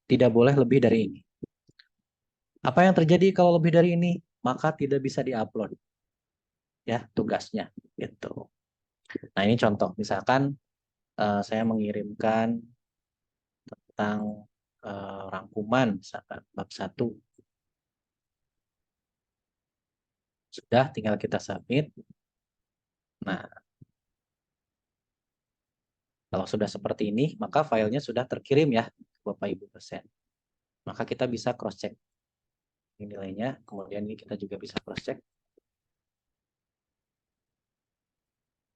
Tidak boleh lebih dari ini. Apa yang terjadi kalau lebih dari ini? Maka tidak bisa diupload. Ya, tugasnya gitu. Nah, ini contoh. Misalkan saya mengirimkan tentang rangkuman misalkan bab 1. Sudah, tinggal kita submit. Nah, kalau sudah seperti ini, maka filenya sudah terkirim ya Bapak Ibu dosen. Maka kita bisa cross check nilainya, kemudian ini kita juga bisa cross check.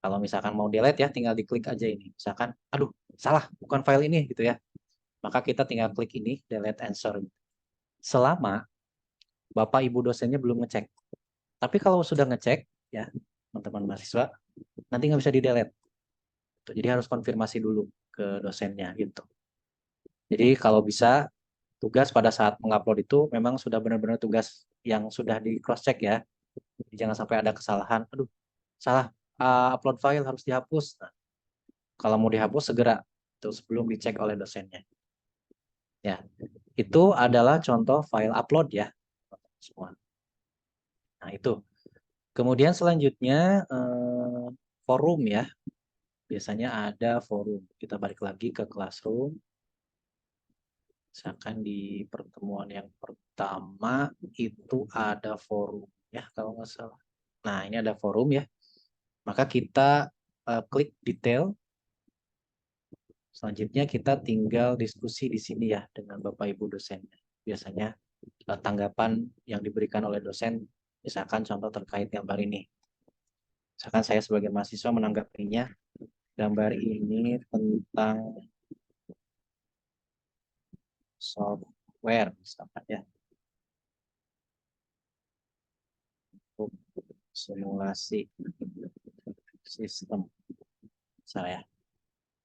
Kalau misalkan mau delete ya, tinggal diklik aja ini. Misalkan, aduh, salah, bukan file ini gitu ya. Maka kita tinggal klik ini, delete answer. Selama Bapak Ibu dosennya belum ngecek. Tapi kalau sudah ngecek, ya teman-teman mahasiswa, nanti nggak bisa di-delete. Jadi harus konfirmasi dulu ke dosennya gitu. Jadi kalau bisa, tugas pada saat mengupload itu memang sudah benar-benar tugas yang sudah di cross check ya. Jadi jangan sampai ada kesalahan. Aduh, salah. Upload file harus dihapus. Nah, kalau mau dihapus segera itu sebelum dicek oleh dosennya. Ya, itu adalah contoh file upload ya, semua. Nah itu. Kemudian selanjutnya forum ya. Biasanya ada forum. Kita balik lagi ke Classroom. Misalkan di pertemuan yang pertama itu ada forum ya kalau nggak salah. Nah ini ada forum ya. Maka kita klik detail. Selanjutnya kita tinggal diskusi di sini ya dengan Bapak Ibu dosen. Biasanya tanggapan yang diberikan oleh dosen, misalkan contoh terkait gambar ini. Misalkan saya sebagai mahasiswa menanggapinya, gambar ini tentang software misalkan ya. Untuk simulasi sistem misalnya.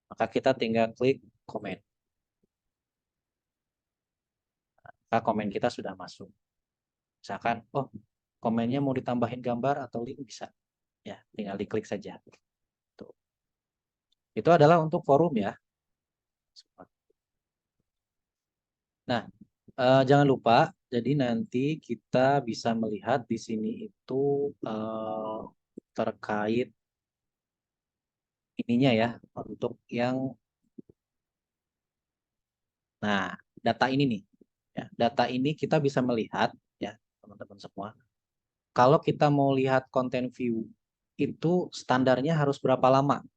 Maka kita tinggal klik komen. Maka komen kita sudah masuk. Misalkan, oh komennya mau ditambahin gambar atau link bisa. Ya, tinggal diklik saja. Tuh. Itu adalah untuk forum ya. Nah, jangan lupa, jadi nanti kita bisa melihat di sini itu terkait ininya ya, untuk yang, nah, data ini nih. Ya, data ini kita bisa melihat ya, teman-teman semua. Kalau kita mau lihat konten view, itu standarnya harus berapa lama?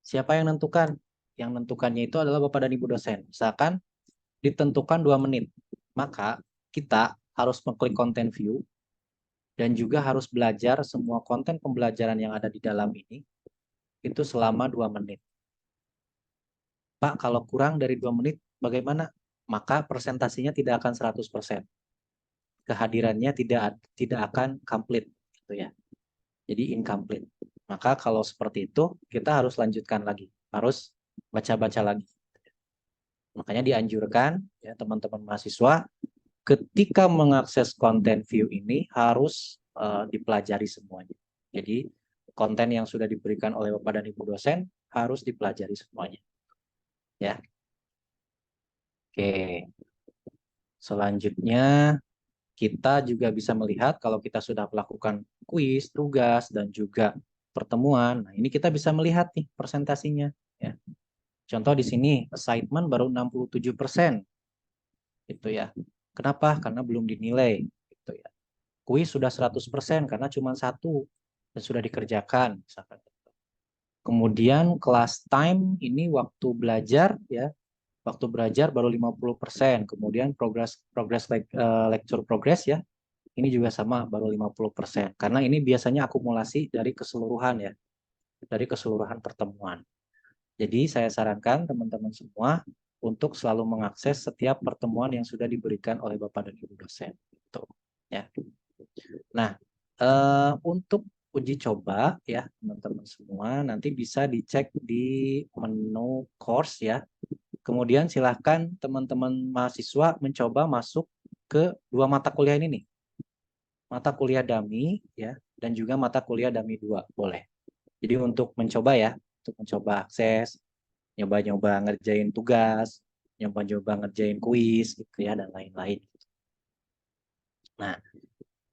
Siapa yang menentukan? Yang menentukannya itu adalah Bapak dan Ibu dosen. Misalkan ditentukan 2 menit, maka kita harus mengklik konten view dan juga harus belajar semua konten pembelajaran yang ada di dalam ini itu selama 2 menit. Pak, kalau kurang dari 2 menit bagaimana? Maka presentasinya tidak akan 100%. Kehadirannya tidak akan complete gitu ya. Jadi incomplete. Maka kalau seperti itu kita harus lanjutkan lagi, harus baca-baca lagi. Makanya dianjurkan ya teman-teman mahasiswa ketika mengakses konten view ini harus dipelajari semuanya. Jadi konten yang sudah diberikan oleh Bapak dan Ibu dosen harus dipelajari semuanya. Ya. Oke. Selanjutnya kita juga bisa melihat kalau kita sudah melakukan kuis, tugas dan juga pertemuan. Nah, ini kita bisa melihat nih presentasinya ya. Contoh di sini assignment baru 67%. Gitu ya. Kenapa? Karena belum dinilai gitu ya. Kuis sudah 100% karena cuma 1 dan sudah dikerjakan misalkan. Kemudian class time ini waktu belajar ya. Waktu belajar baru 50%. Kemudian lecture progress ya. Ini juga sama baru 50%. Karena ini biasanya akumulasi dari keseluruhan ya. dari keseluruhan pertemuan. Jadi saya sarankan teman-teman semua untuk selalu mengakses setiap pertemuan yang sudah diberikan oleh Bapak dan Ibu dosen. Gitu, ya. Nah, untuk uji coba ya teman-teman semua nanti bisa dicek di menu course ya. Kemudian silahkan teman-teman mahasiswa mencoba masuk ke 2 mata kuliah ini nih. Mata kuliah dummy ya dan juga mata kuliah dummy 2 boleh. Jadi untuk mencoba ya, untuk mencoba akses, nyoba-nyoba ngerjain tugas, nyoba-nyoba ngerjain kuis gitu ya dan lain-lain.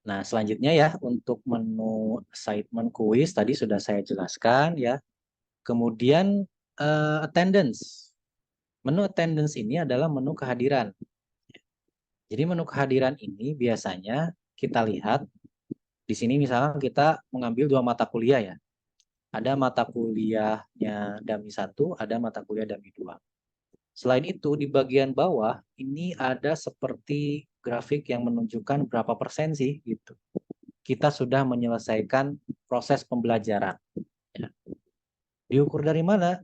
Nah, selanjutnya ya untuk menu assignment kuis tadi sudah saya jelaskan ya. Kemudian attendance. Menu attendance ini adalah menu kehadiran. Jadi menu kehadiran ini biasanya kita lihat di sini misalnya kita mengambil 2 mata kuliah ya. Ada mata kuliahnya Dami 1, ada mata kuliah Dami 2. Selain itu, di bagian bawah ini ada seperti grafik yang menunjukkan berapa persen sih gitu. Kita sudah menyelesaikan proses pembelajaran. Ya. Diukur dari mana?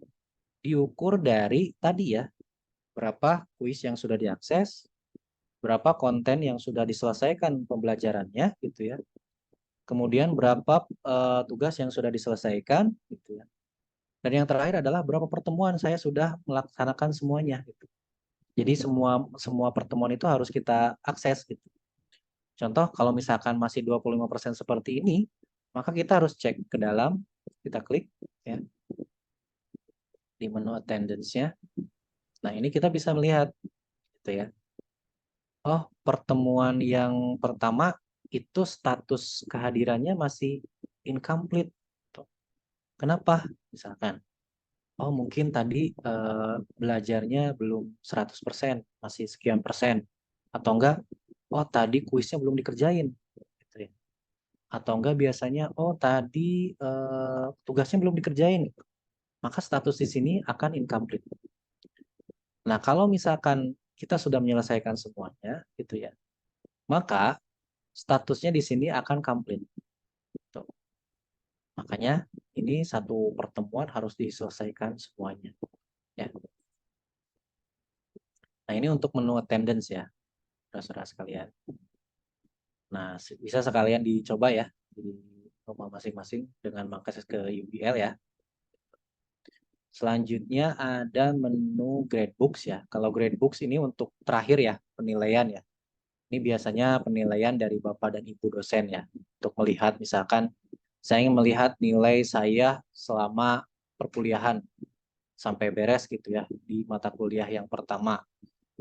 Diukur dari tadi ya, berapa kuis yang sudah diakses, berapa konten yang sudah diselesaikan pembelajarannya gitu ya. Kemudian berapa tugas yang sudah diselesaikan gitu ya. Dan yang terakhir adalah berapa pertemuan saya sudah melaksanakan semuanya gitu. Jadi semua pertemuan itu harus kita akses gitu. Contoh kalau misalkan masih 25% seperti ini, maka kita harus cek ke dalam, kita klik ya di menu attendance-nya. Nah, ini kita bisa melihat gitu ya. Oh, pertemuan yang pertama itu status kehadirannya masih incomplete. Kenapa? Misalkan oh mungkin tadi belajarnya belum 100%, masih sekian persen. Atau enggak, oh tadi kuisnya belum dikerjain. Gitu ya. Atau enggak biasanya, oh tadi tugasnya belum dikerjain. Maka status di sini akan incomplete. Nah kalau misalkan kita sudah menyelesaikan semuanya, gitu ya, maka statusnya di sini akan complete. Tuh. Makanya ini satu pertemuan harus diselesaikan semuanya. Ya. Nah ini untuk menu attendance ya, saudara sekalian. Nah bisa sekalian dicoba ya di rumah masing-masing dengan mengakses ke UBL ya. Selanjutnya ada menu gradebooks ya. Kalau gradebooks ini untuk terakhir ya penilaian ya. Ini biasanya penilaian dari Bapak dan Ibu dosen ya. Untuk melihat misalkan saya ingin melihat nilai saya selama perkuliahan sampai beres gitu ya di mata kuliah yang pertama.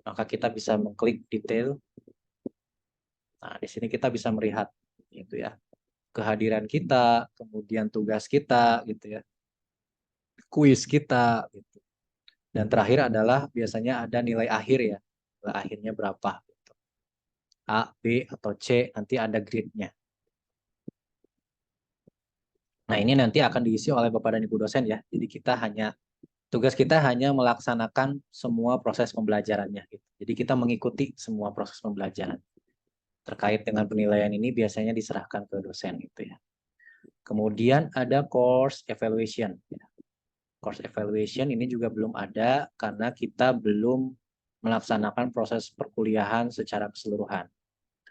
Maka kita bisa mengklik detail. Nah, di sini kita bisa melihat gitu ya. Kehadiran kita, kemudian tugas kita gitu ya. Kuis kita gitu. Dan terakhir adalah biasanya ada nilai akhir ya. Nilai akhirnya berapa gitu. A, B atau C nanti ada grade-nya. Nah, ini nanti akan diisi oleh Bapak dan Ibu dosen ya. Jadi tugas kita hanya melaksanakan semua proses pembelajarannya gitu. Jadi kita mengikuti semua proses pembelajaran. Terkait dengan penilaian ini biasanya diserahkan ke dosen gitu ya. Kemudian ada course evaluation. Course evaluation ini juga belum ada karena kita belum melaksanakan proses perkuliahan secara keseluruhan.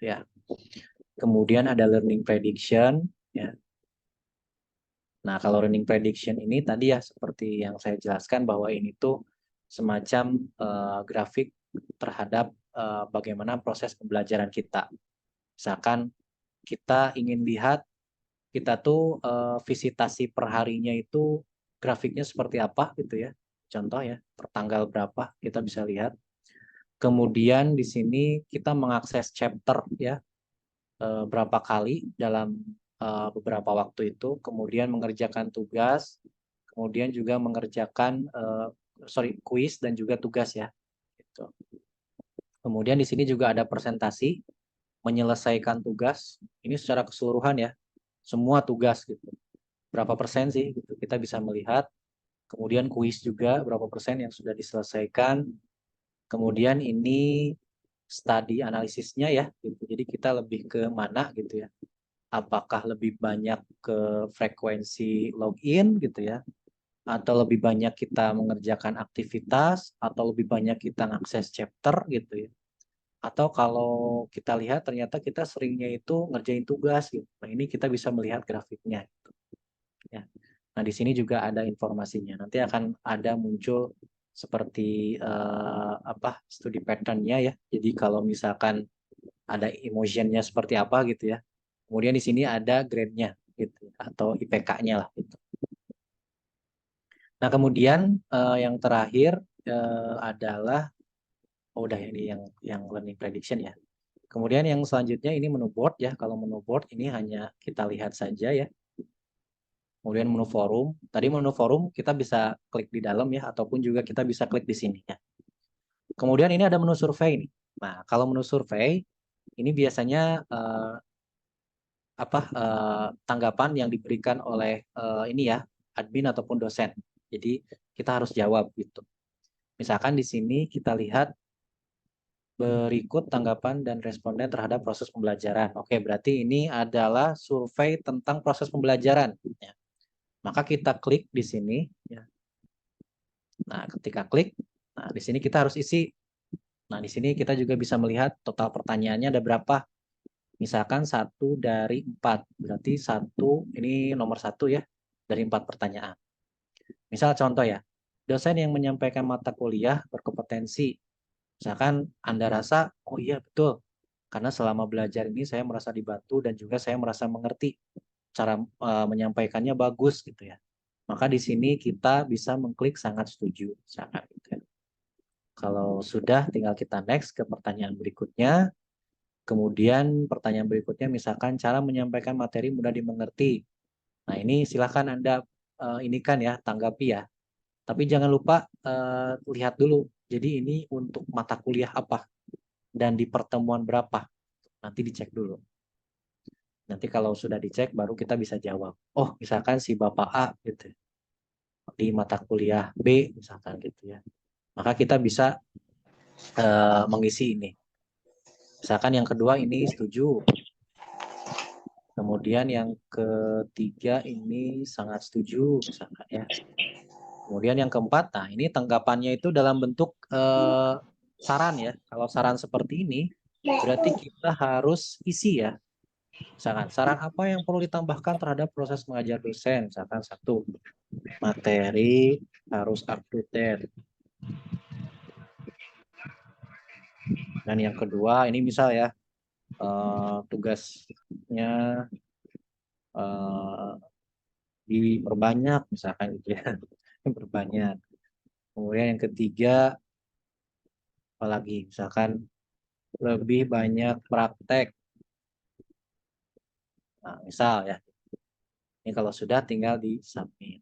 Ya. Kemudian ada learning prediction. Ya. Nah, kalau learning prediction ini tadi ya seperti yang saya jelaskan bahwa ini tuh semacam grafik terhadap bagaimana proses pembelajaran kita. Misalkan kita ingin lihat kita tuh visitasi perharinya itu grafiknya seperti apa gitu ya. Contoh ya, per tanggal berapa kita bisa lihat. Kemudian di sini kita mengakses chapter ya, berapa kali dalam beberapa waktu itu, kemudian mengerjakan tugas, kemudian juga mengerjakan kuis dan juga tugas ya. Gitu. Kemudian di sini juga ada presentasi menyelesaikan tugas. Ini secara keseluruhan ya, semua tugas gitu. Berapa persen sih? Gitu. Kita bisa melihat. Kemudian kuis juga berapa persen yang sudah diselesaikan. Kemudian ini study analisisnya ya. Gitu. Jadi kita lebih ke mana gitu ya. apakah lebih banyak ke frekuensi login gitu ya, atau lebih banyak kita mengerjakan aktivitas, atau lebih banyak kita ngakses chapter gitu ya. Atau kalau kita lihat ternyata kita seringnya itu ngerjain tugas gitu. Nah, ini kita bisa melihat grafiknya gitu, ya. Nah, di sini juga ada informasinya. Nanti akan ada muncul seperti studi pattern-nya ya. Jadi kalau misalkan ada emotion-nya seperti apa gitu ya. Kemudian di sini ada grade-nya gitu atau IPK-nya lah gitu. Nah, kemudian yang terakhir adalah udah ini yang learning prediction ya. Kemudian yang selanjutnya ini menu board ya. Kalau menu board ini hanya kita lihat saja ya. Kemudian menu forum. Tadi menu forum kita bisa klik di dalam ya, ataupun juga kita bisa klik di sini ya. Kemudian ini ada menu survei nih. Nah, kalau menu survei ini biasanya tanggapan yang diberikan oleh ini ya, admin ataupun dosen. Jadi kita harus jawab gitu. Misalkan di sini kita lihat berikut tanggapan dan responden terhadap proses pembelajaran. Oke, berarti ini adalah survei tentang proses pembelajaran. Ya. Maka kita klik di sini. Ya. Nah, ketika klik, nah di sini kita harus isi. Nah, di sini kita juga bisa melihat total pertanyaannya ada berapa. Misalkan 1 dari 4, berarti ini nomor 1 ya, dari 4 pertanyaan. Misal contoh ya, dosen yang menyampaikan mata kuliah berkompetensi. Misalkan Anda rasa, oh iya betul, karena selama belajar ini saya merasa dibantu dan juga saya merasa mengerti cara menyampaikannya bagus gitu ya. Maka di sini kita bisa mengklik sangat setuju, sangat gitu ya. Kalau sudah, tinggal kita next ke pertanyaan berikutnya. Kemudian pertanyaan berikutnya misalkan cara menyampaikan materi mudah dimengerti. Nah, ini silahkan Anda ini kan ya, tanggapi ya. Tapi jangan lupa lihat dulu. Jadi ini untuk mata kuliah apa dan di pertemuan berapa. Nanti dicek dulu. Nanti kalau sudah dicek baru kita bisa jawab. Oh, misalkan si Bapak A gitu. Di mata kuliah B misalkan gitu ya. Maka kita bisa mengisi ini. Misalkan yang kedua ini setuju. Kemudian yang ketiga ini sangat setuju misalkan ya. Kemudian yang keempat, nah ini tanggapannya itu dalam bentuk saran ya. Kalau saran seperti ini, berarti kita harus isi ya. Misalkan, saran apa yang perlu ditambahkan terhadap proses mengajar dosen? Misalkan 1, materi harus up to date. Dan yang kedua, ini misal ya, tugasnya diperbanyak, misalkan gitu ya. Diperbanyak. Kemudian yang ketiga, apalagi misalkan lebih banyak praktek. Nah, misal ya, ini kalau sudah tinggal di submit.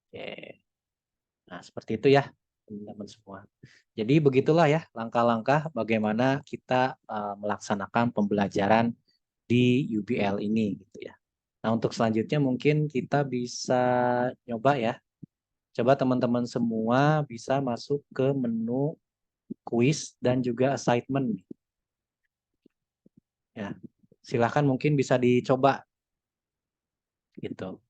Oke. Nah, seperti itu ya, teman-teman semua. Jadi begitulah ya langkah-langkah bagaimana kita melaksanakan pembelajaran di UBL ini gitu ya. Nah, untuk selanjutnya mungkin kita bisa nyoba ya. Coba teman-teman semua bisa masuk ke menu quiz dan juga assignment. Ya, silahkan mungkin bisa dicoba gitu.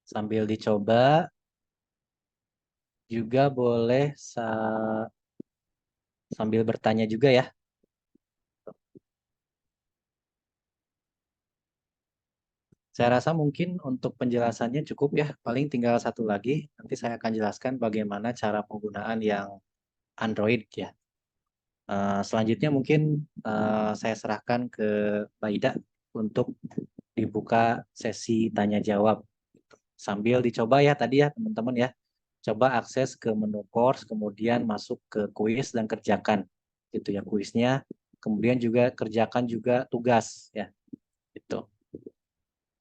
Sambil dicoba juga boleh sambil bertanya juga ya. Saya rasa mungkin untuk penjelasannya cukup ya. Paling tinggal satu lagi. Nanti saya akan jelaskan bagaimana cara penggunaan yang Android ya. Selanjutnya mungkin saya serahkan ke Mbak Ida untuk dibuka sesi tanya jawab. Sambil dicoba ya tadi ya teman-teman ya. Coba akses ke menu course, kemudian masuk ke kuis dan kerjakan. Gitu ya kuisnya. Kemudian juga kerjakan juga tugas ya. Itu.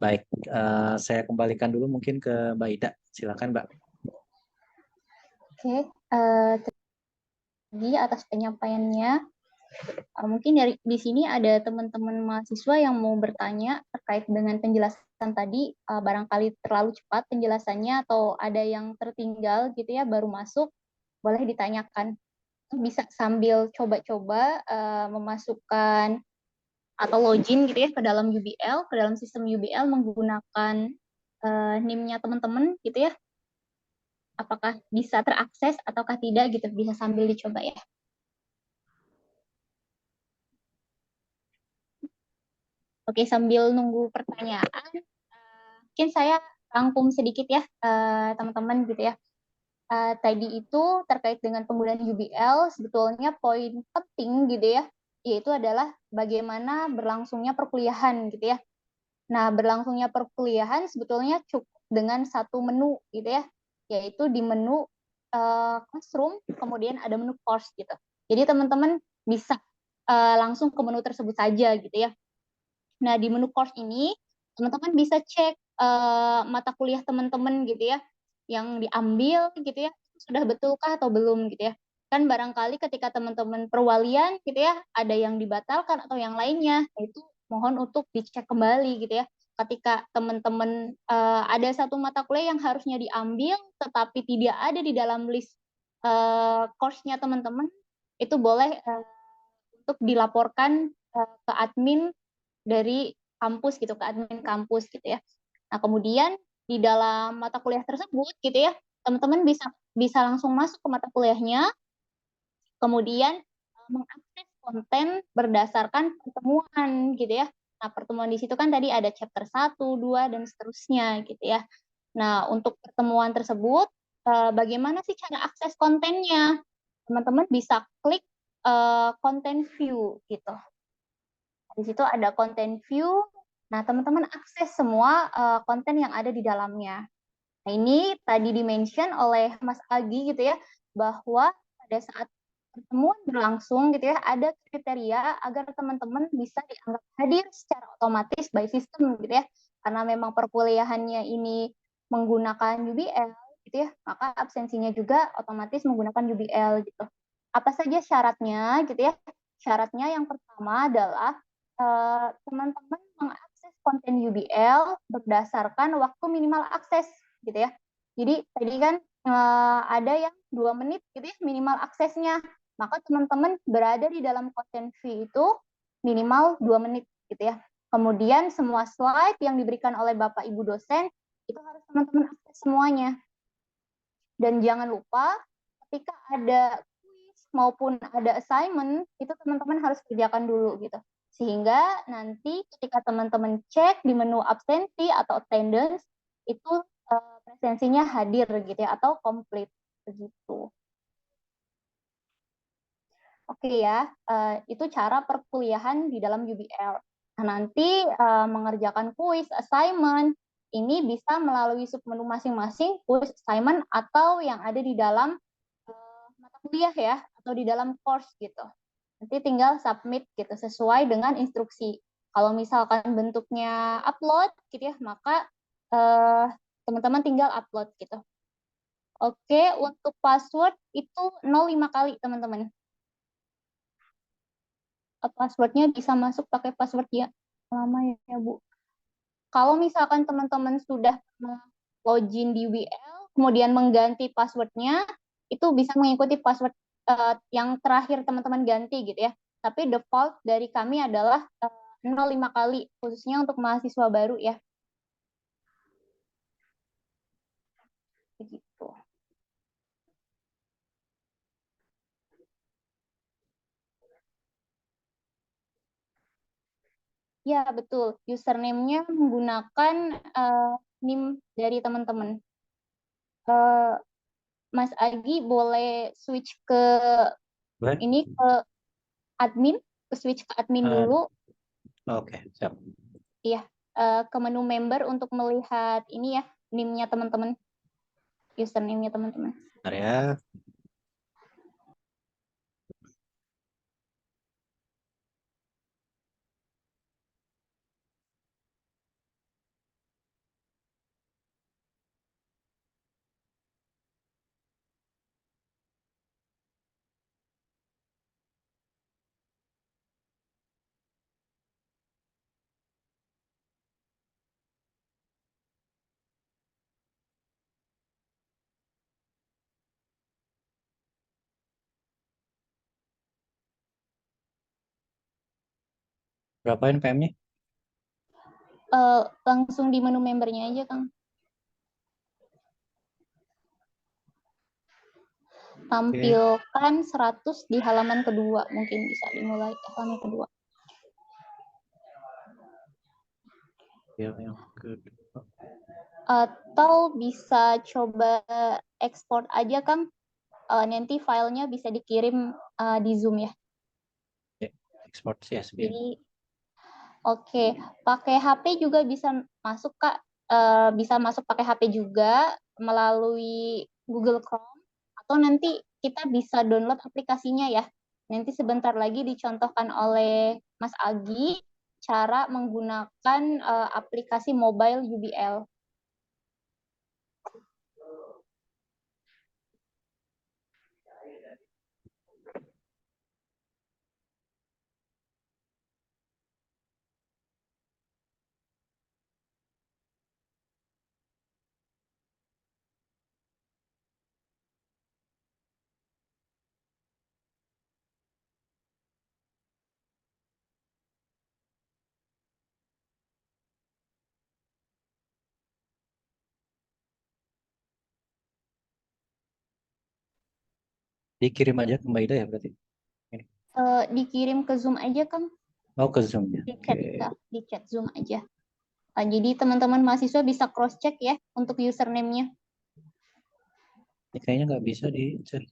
Baik, saya kembalikan dulu mungkin ke Mbak Ida. Silakan, Mbak. Oke, tadi atas penyampaiannya. Mungkin di sini ada teman-teman mahasiswa yang mau bertanya terkait dengan penjelasan tadi, barangkali terlalu cepat penjelasannya atau ada yang tertinggal gitu ya, baru masuk, boleh ditanyakan. bisa sambil coba-coba memasukkan atau login gitu ya ke dalam UBL, ke dalam sistem UBL menggunakan NIM-nya teman-teman gitu ya. Apakah bisa terakses ataukah tidak gitu, bisa sambil dicoba ya. Oke, sambil nunggu pertanyaan, mungkin saya rangkum sedikit ya teman-teman gitu ya. Tadi itu terkait dengan penggunaan UBL, sebetulnya poin penting gitu ya, yaitu adalah bagaimana berlangsungnya perkuliahan gitu ya. Nah, berlangsungnya perkuliahan sebetulnya cukup dengan satu menu gitu ya, yaitu di menu classroom, kemudian ada menu course gitu. Jadi teman-teman bisa langsung ke menu tersebut saja gitu ya. Nah, di menu course ini teman-teman bisa cek mata kuliah teman-teman gitu ya, yang diambil gitu ya, sudah betulkah atau belum gitu ya. Kan barangkali ketika teman-teman perwalian gitu ya, ada yang dibatalkan atau yang lainnya, itu mohon untuk dicek kembali gitu ya. Ketika teman-teman ada satu mata kuliah yang harusnya diambil, tetapi tidak ada di dalam list course-nya teman-teman, itu boleh untuk dilaporkan ke admin dari kampus gitu, ke admin kampus gitu ya. Nah, kemudian di dalam mata kuliah tersebut gitu ya, teman-teman bisa bisa langsung masuk ke mata kuliahnya, kemudian mengakses konten berdasarkan pertemuan gitu ya. Nah, pertemuan di situ kan tadi ada chapter 1, 2 dan seterusnya gitu ya. Nah, untuk pertemuan tersebut bagaimana sih cara akses kontennya? Teman-teman bisa klik konten view gitu. Di situ ada content view. Nah, teman-teman akses semua konten yang ada di dalamnya. Nah, ini tadi dimention oleh Mas Agi gitu ya, bahwa pada saat pertemuan berlangsung gitu ya, ada kriteria agar teman-teman bisa dianggap hadir secara otomatis by system gitu ya. Karena memang perkuliahannya ini menggunakan UBL gitu ya, maka absensinya juga otomatis menggunakan UBL gitu. Apa saja syaratnya gitu ya? Syaratnya yang pertama adalah teman-teman mengakses konten UBL berdasarkan waktu minimal akses gitu ya. Jadi tadi kan ada yang 2 menit gitu ya minimal aksesnya. Maka teman-teman berada di dalam konten view itu minimal 2 menit gitu ya. Kemudian semua slide yang diberikan oleh Bapak Ibu dosen itu harus teman-teman akses semuanya. Dan jangan lupa ketika ada quiz maupun ada assignment, itu teman-teman harus kerjakan dulu gitu. Sehingga nanti ketika teman-teman cek di menu absensi atau attendance, itu presensinya hadir gitu ya, atau komplit begitu. Oke ya, itu cara perkuliahan di dalam UBL. Nah, nanti mengerjakan kuis, assignment, ini bisa melalui submenu masing-masing, kuis, assignment, atau yang ada di dalam mata kuliah ya, atau di dalam course gitu. Nanti tinggal submit gitu, sesuai dengan instruksi. Kalau misalkan bentuknya upload gitu ya, maka teman-teman tinggal upload gitu. Oke, untuk password itu 05 kali teman-teman. Passwordnya bisa masuk pakai password ya lama ya Bu. Kalau misalkan teman-teman sudah login di WL, kemudian mengganti passwordnya, itu bisa mengikuti password yang terakhir teman-teman ganti gitu ya. Tapi default dari kami adalah 05 kali, khususnya untuk mahasiswa baru ya. Begitu. Ya, betul. Username-nya menggunakan NIM dari teman-teman. Mas Agi boleh switch ke ini ke admin, switch ke admin dulu. Oke, siap. Iya, ke menu member untuk melihat ini ya, NIM-nya teman-teman, username-nya teman-teman. Bentar ya. Berapa NPM-nya? Langsung di menu membernya aja, Kang. Tampilkan 100 di halaman kedua, mungkin bisa dimulai halaman kedua. Yang kedua. Atau bisa coba ekspor aja, Kang. Nanti filenya bisa dikirim di Zoom ya. Ekspor CSV. Jadi, oke, pakai HP juga bisa masuk, Kak. Bisa masuk pakai HP juga melalui Google Chrome, atau nanti kita bisa download aplikasinya ya. Nanti sebentar lagi dicontohkan oleh Mas Agi cara menggunakan aplikasi mobile UBL. Dikirim aja ke Mbak Ida ya berarti? Ini. Dikirim ke Zoom aja, Kang. Oh, ke Zoom ya. Di chat Zoom aja. Jadi teman-teman mahasiswa bisa cross-check ya untuk username-nya. Ini kayaknya nggak bisa di chat.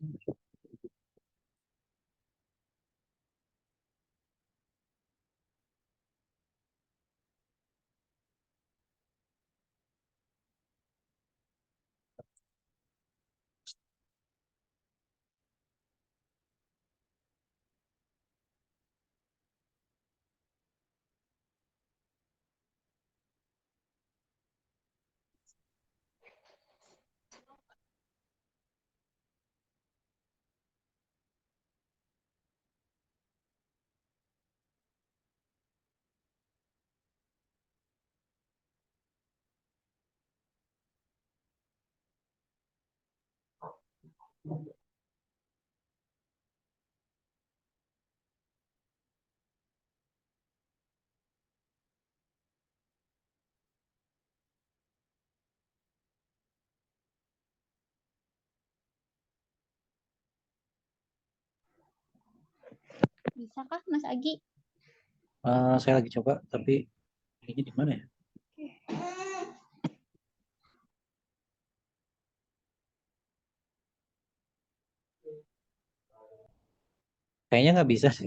Bisakah Mas Agi? Saya lagi coba, tapi ini di mana ya? Kayaknya nggak bisa sih.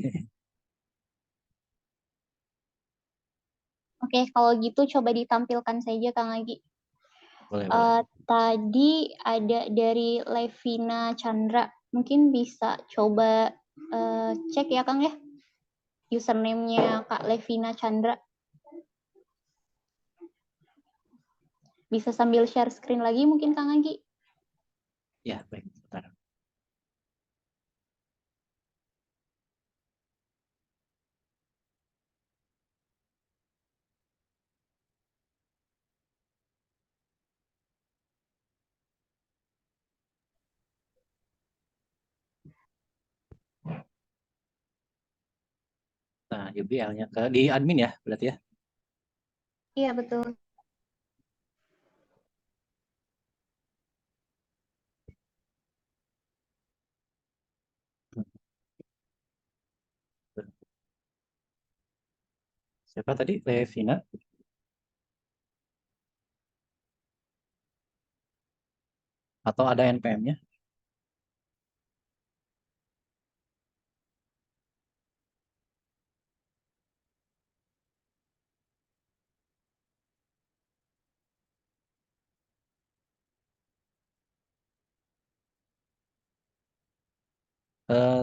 Oke, kalau gitu coba ditampilkan saja Kang Agi. Boleh, boleh. Tadi ada dari Levina Chandra. Mungkin bisa coba cek ya Kang ya. Username-nya Kak Levina Chandra. Bisa sambil share screen lagi mungkin Kang Agi. Ya, baik. Bentar. Nah, UBL-nya di admin ya, berarti ya? Iya, betul. Siapa tadi? Levina? Atau ada NPM-nya?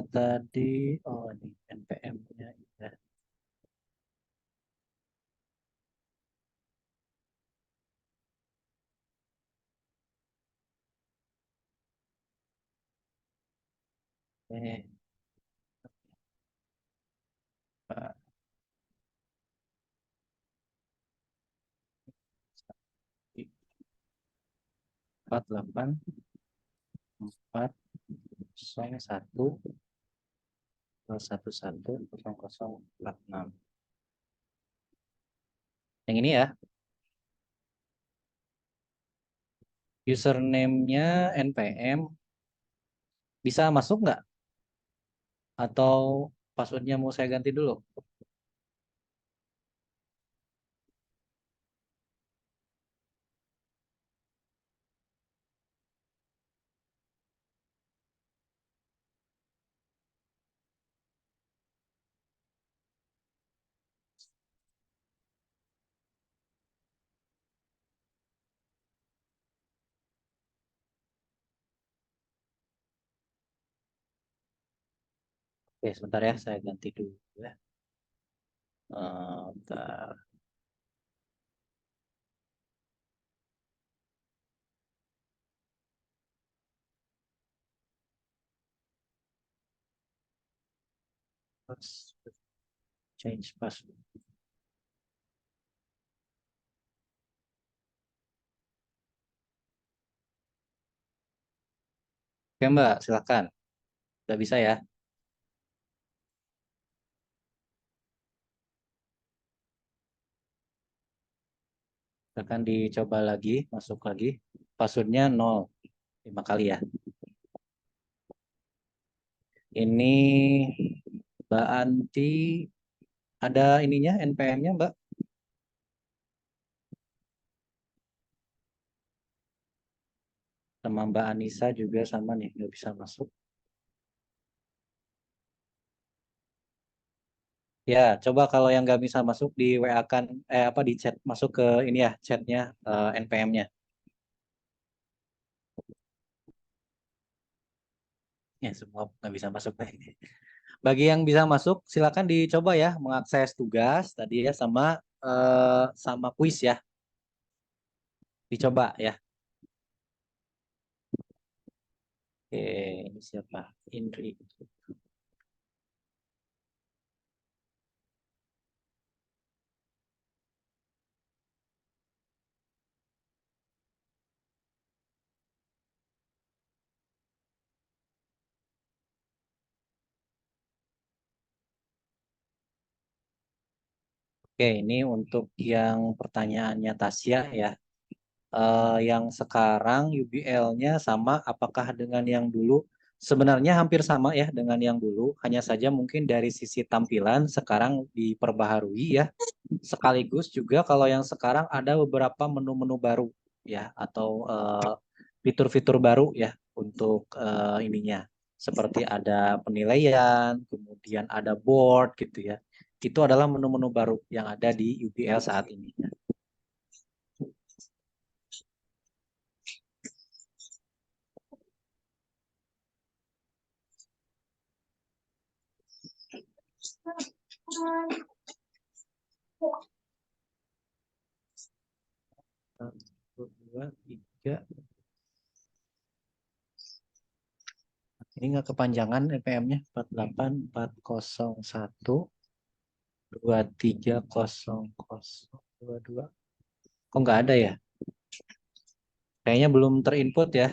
Tadi, oh ini NPM-nya. Ya. Eh, 4841 211 0046. Yang ini ya. Username-nya npm. Bisa masuk nggak? Atau passwordnya mau saya ganti dulu? Oke, sebentar ya, saya ganti dulu ya. Bentar. Change password. Oke Mbak, silakan. Udah bisa ya? Silakan dicoba lagi, masuk lagi. Passwordnya 0, 5 kali ya. Ini Mbak Anti, ada ininya, NPM-nya Mbak? Sama Mbak Anissa juga sama nih, nggak bisa masuk. Ya, coba kalau yang nggak bisa masuk di WA kan, apa di chat, masuk ke ini ya, chatnya, NPM-nya. Ya, semua nggak bisa masuk. Bagi yang bisa masuk, silakan dicoba ya mengakses tugas tadi ya sama kuis ya. Dicoba ya. Oke, ini siapa? Indri. Oke, ini untuk yang pertanyaannya Tasya ya. Yang sekarang UBL-nya sama apakah dengan yang dulu? Sebenarnya hampir sama ya dengan yang dulu, hanya saja mungkin dari sisi tampilan sekarang diperbaharui ya. Sekaligus juga kalau yang sekarang ada beberapa menu-menu baru ya atau fitur-fitur baru ya untuk ininya. Seperti ada penilaian, kemudian ada board gitu ya. Itu adalah menu-menu baru yang ada di UBL saat ini. Satu, dua, tiga. Ini nggak kepanjangan NPM-nya 48401 230022. Kok nggak ada ya? Kayaknya belum terinput ya.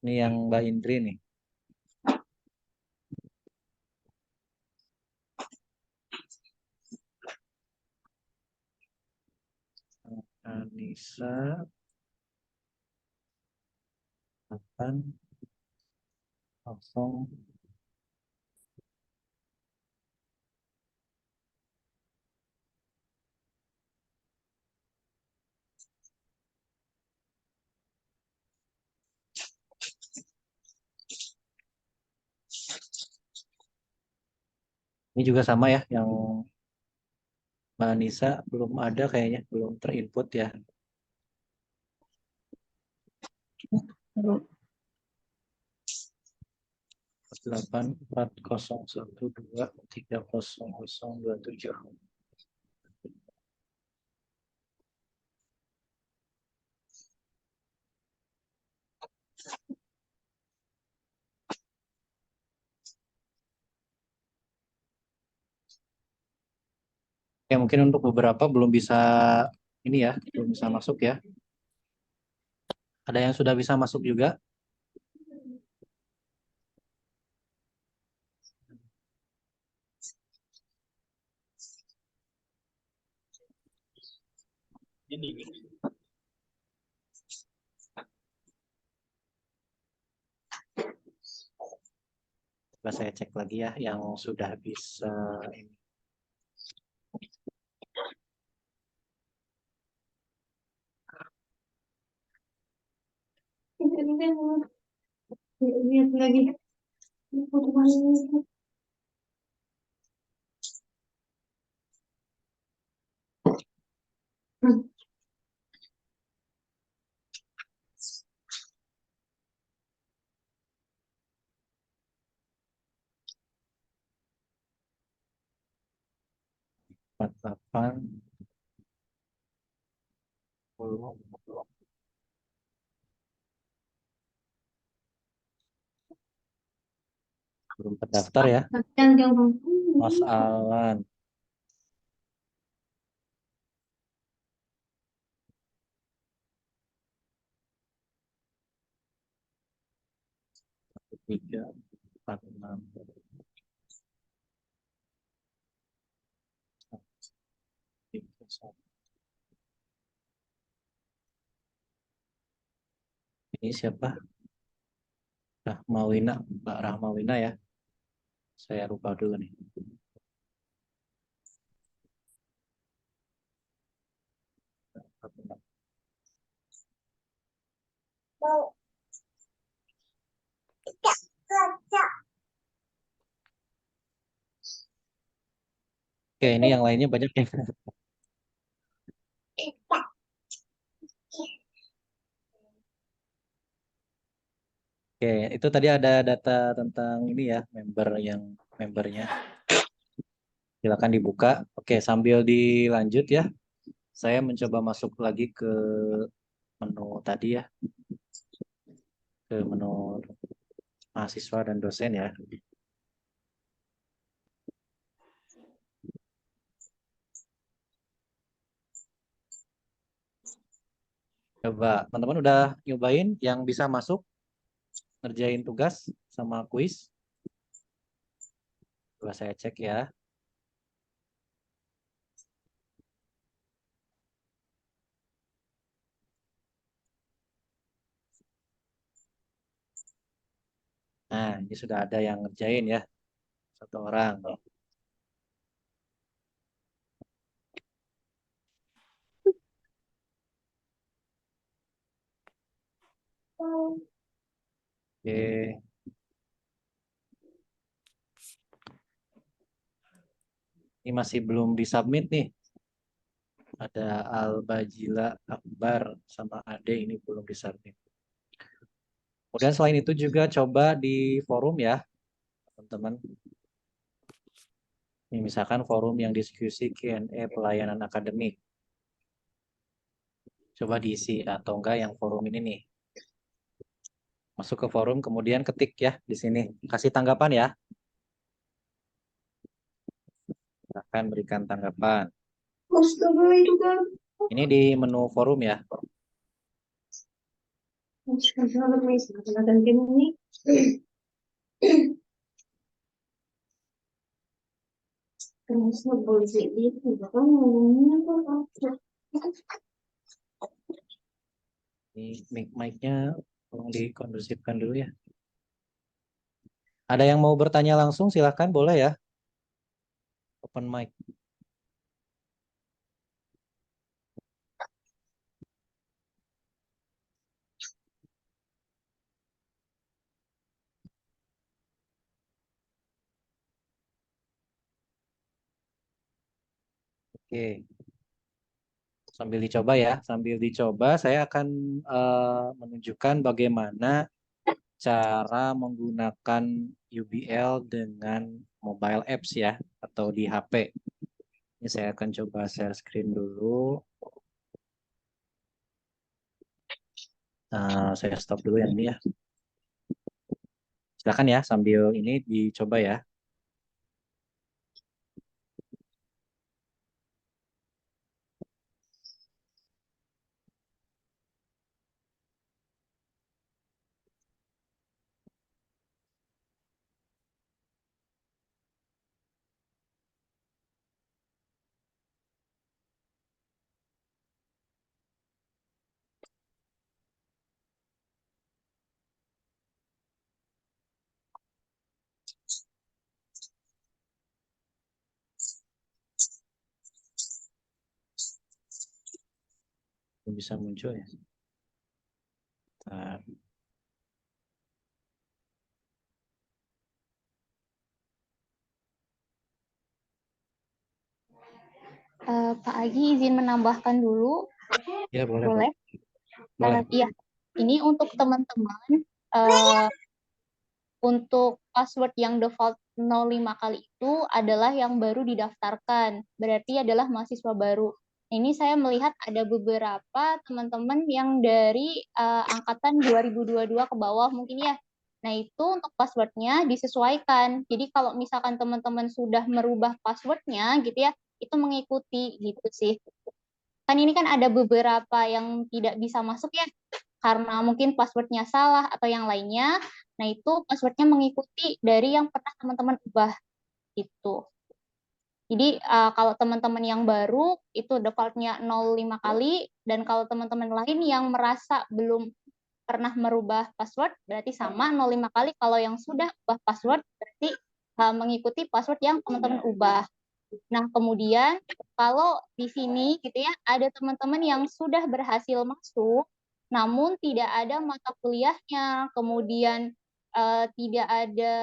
Ini yang Mbak Indri nih. Anissa 800. Ini juga sama ya, yang Mbak Anissa belum ada kayaknya, belum terinput ya. 84012300027. Ya mungkin untuk beberapa belum bisa ini ya, belum bisa masuk ya. Ada yang sudah bisa masuk juga. Coba saya cek lagi ya yang sudah bisa ini. Lihat lagi. Empat delapan puluh. Belum terdaftar ya, Jangan Mas Alan. Tiga, empat, enam. Tiga, satu. Ini siapa? Rahmawina, Mbak Rahmawina ya. Saya lupa dulu nih. Oke, ini yang lainnya banyak nih. Oke, itu tadi ada data tentang ini ya, membernya. Silakan dibuka. Oke, sambil dilanjut ya, saya mencoba masuk lagi ke menu tadi ya, ke menu mahasiswa dan dosen ya. Coba teman-teman udah nyobain yang bisa masuk ngerjain tugas sama kuis. Coba saya cek ya. Nah, ini sudah ada yang ngerjain ya, satu orang. Oke. Ini masih belum disubmit nih. Ada Albajila Akbar sama Ade ini belum disubmit. Kemudian selain itu juga coba di forum ya, teman-teman. Ini misalkan forum yang diskusi Q&A pelayanan akademik. Coba diisi atau enggak yang forum ini nih. Masuk ke forum kemudian ketik ya di sini. Kasih tanggapan ya. Akan berikan tanggapan. Astaga itu kan. Ini di menu forum ya. Astaga, akan ini. Kenapa boleh itu? Bahkan ngomongnya kok. Ini mic-nya tolong dikondusifkan dulu ya. Ada yang mau bertanya langsung silahkan boleh ya. Open mic. Oke. Sambil dicoba ya. Sambil dicoba saya akan menunjukkan bagaimana cara menggunakan UBL dengan mobile apps ya atau di HP. Ini saya akan coba share screen dulu. Saya stop dulu yang ini ya. Silakan ya sambil ini dicoba ya. Belum bisa muncul ya. Bentar. Pak Agi izin menambahkan dulu, Ya boleh. boleh? Boleh. Iya, ini untuk teman-teman, untuk password yang default 05 kali itu adalah yang baru didaftarkan, berarti adalah mahasiswa baru. Ini saya melihat ada beberapa teman-teman yang dari angkatan 2022 ke bawah mungkin ya. Nah, itu untuk passwordnya disesuaikan. Jadi kalau misalkan teman-teman sudah merubah passwordnya gitu ya, itu mengikuti gitu sih. Kan ini kan ada beberapa yang tidak bisa masuk ya, karena mungkin passwordnya salah atau yang lainnya. Nah, itu passwordnya mengikuti dari yang pernah teman-teman ubah gitu. Jadi kalau teman-teman yang baru itu defaultnya 05 kali, dan kalau teman-teman lain yang merasa belum pernah merubah password berarti sama 05 kali. Kalau yang sudah ubah password berarti mengikuti password yang teman-teman ubah. Nah, kemudian kalau di sini gitu ya, ada teman-teman yang sudah berhasil masuk namun tidak ada mata kuliahnya, kemudian tidak ada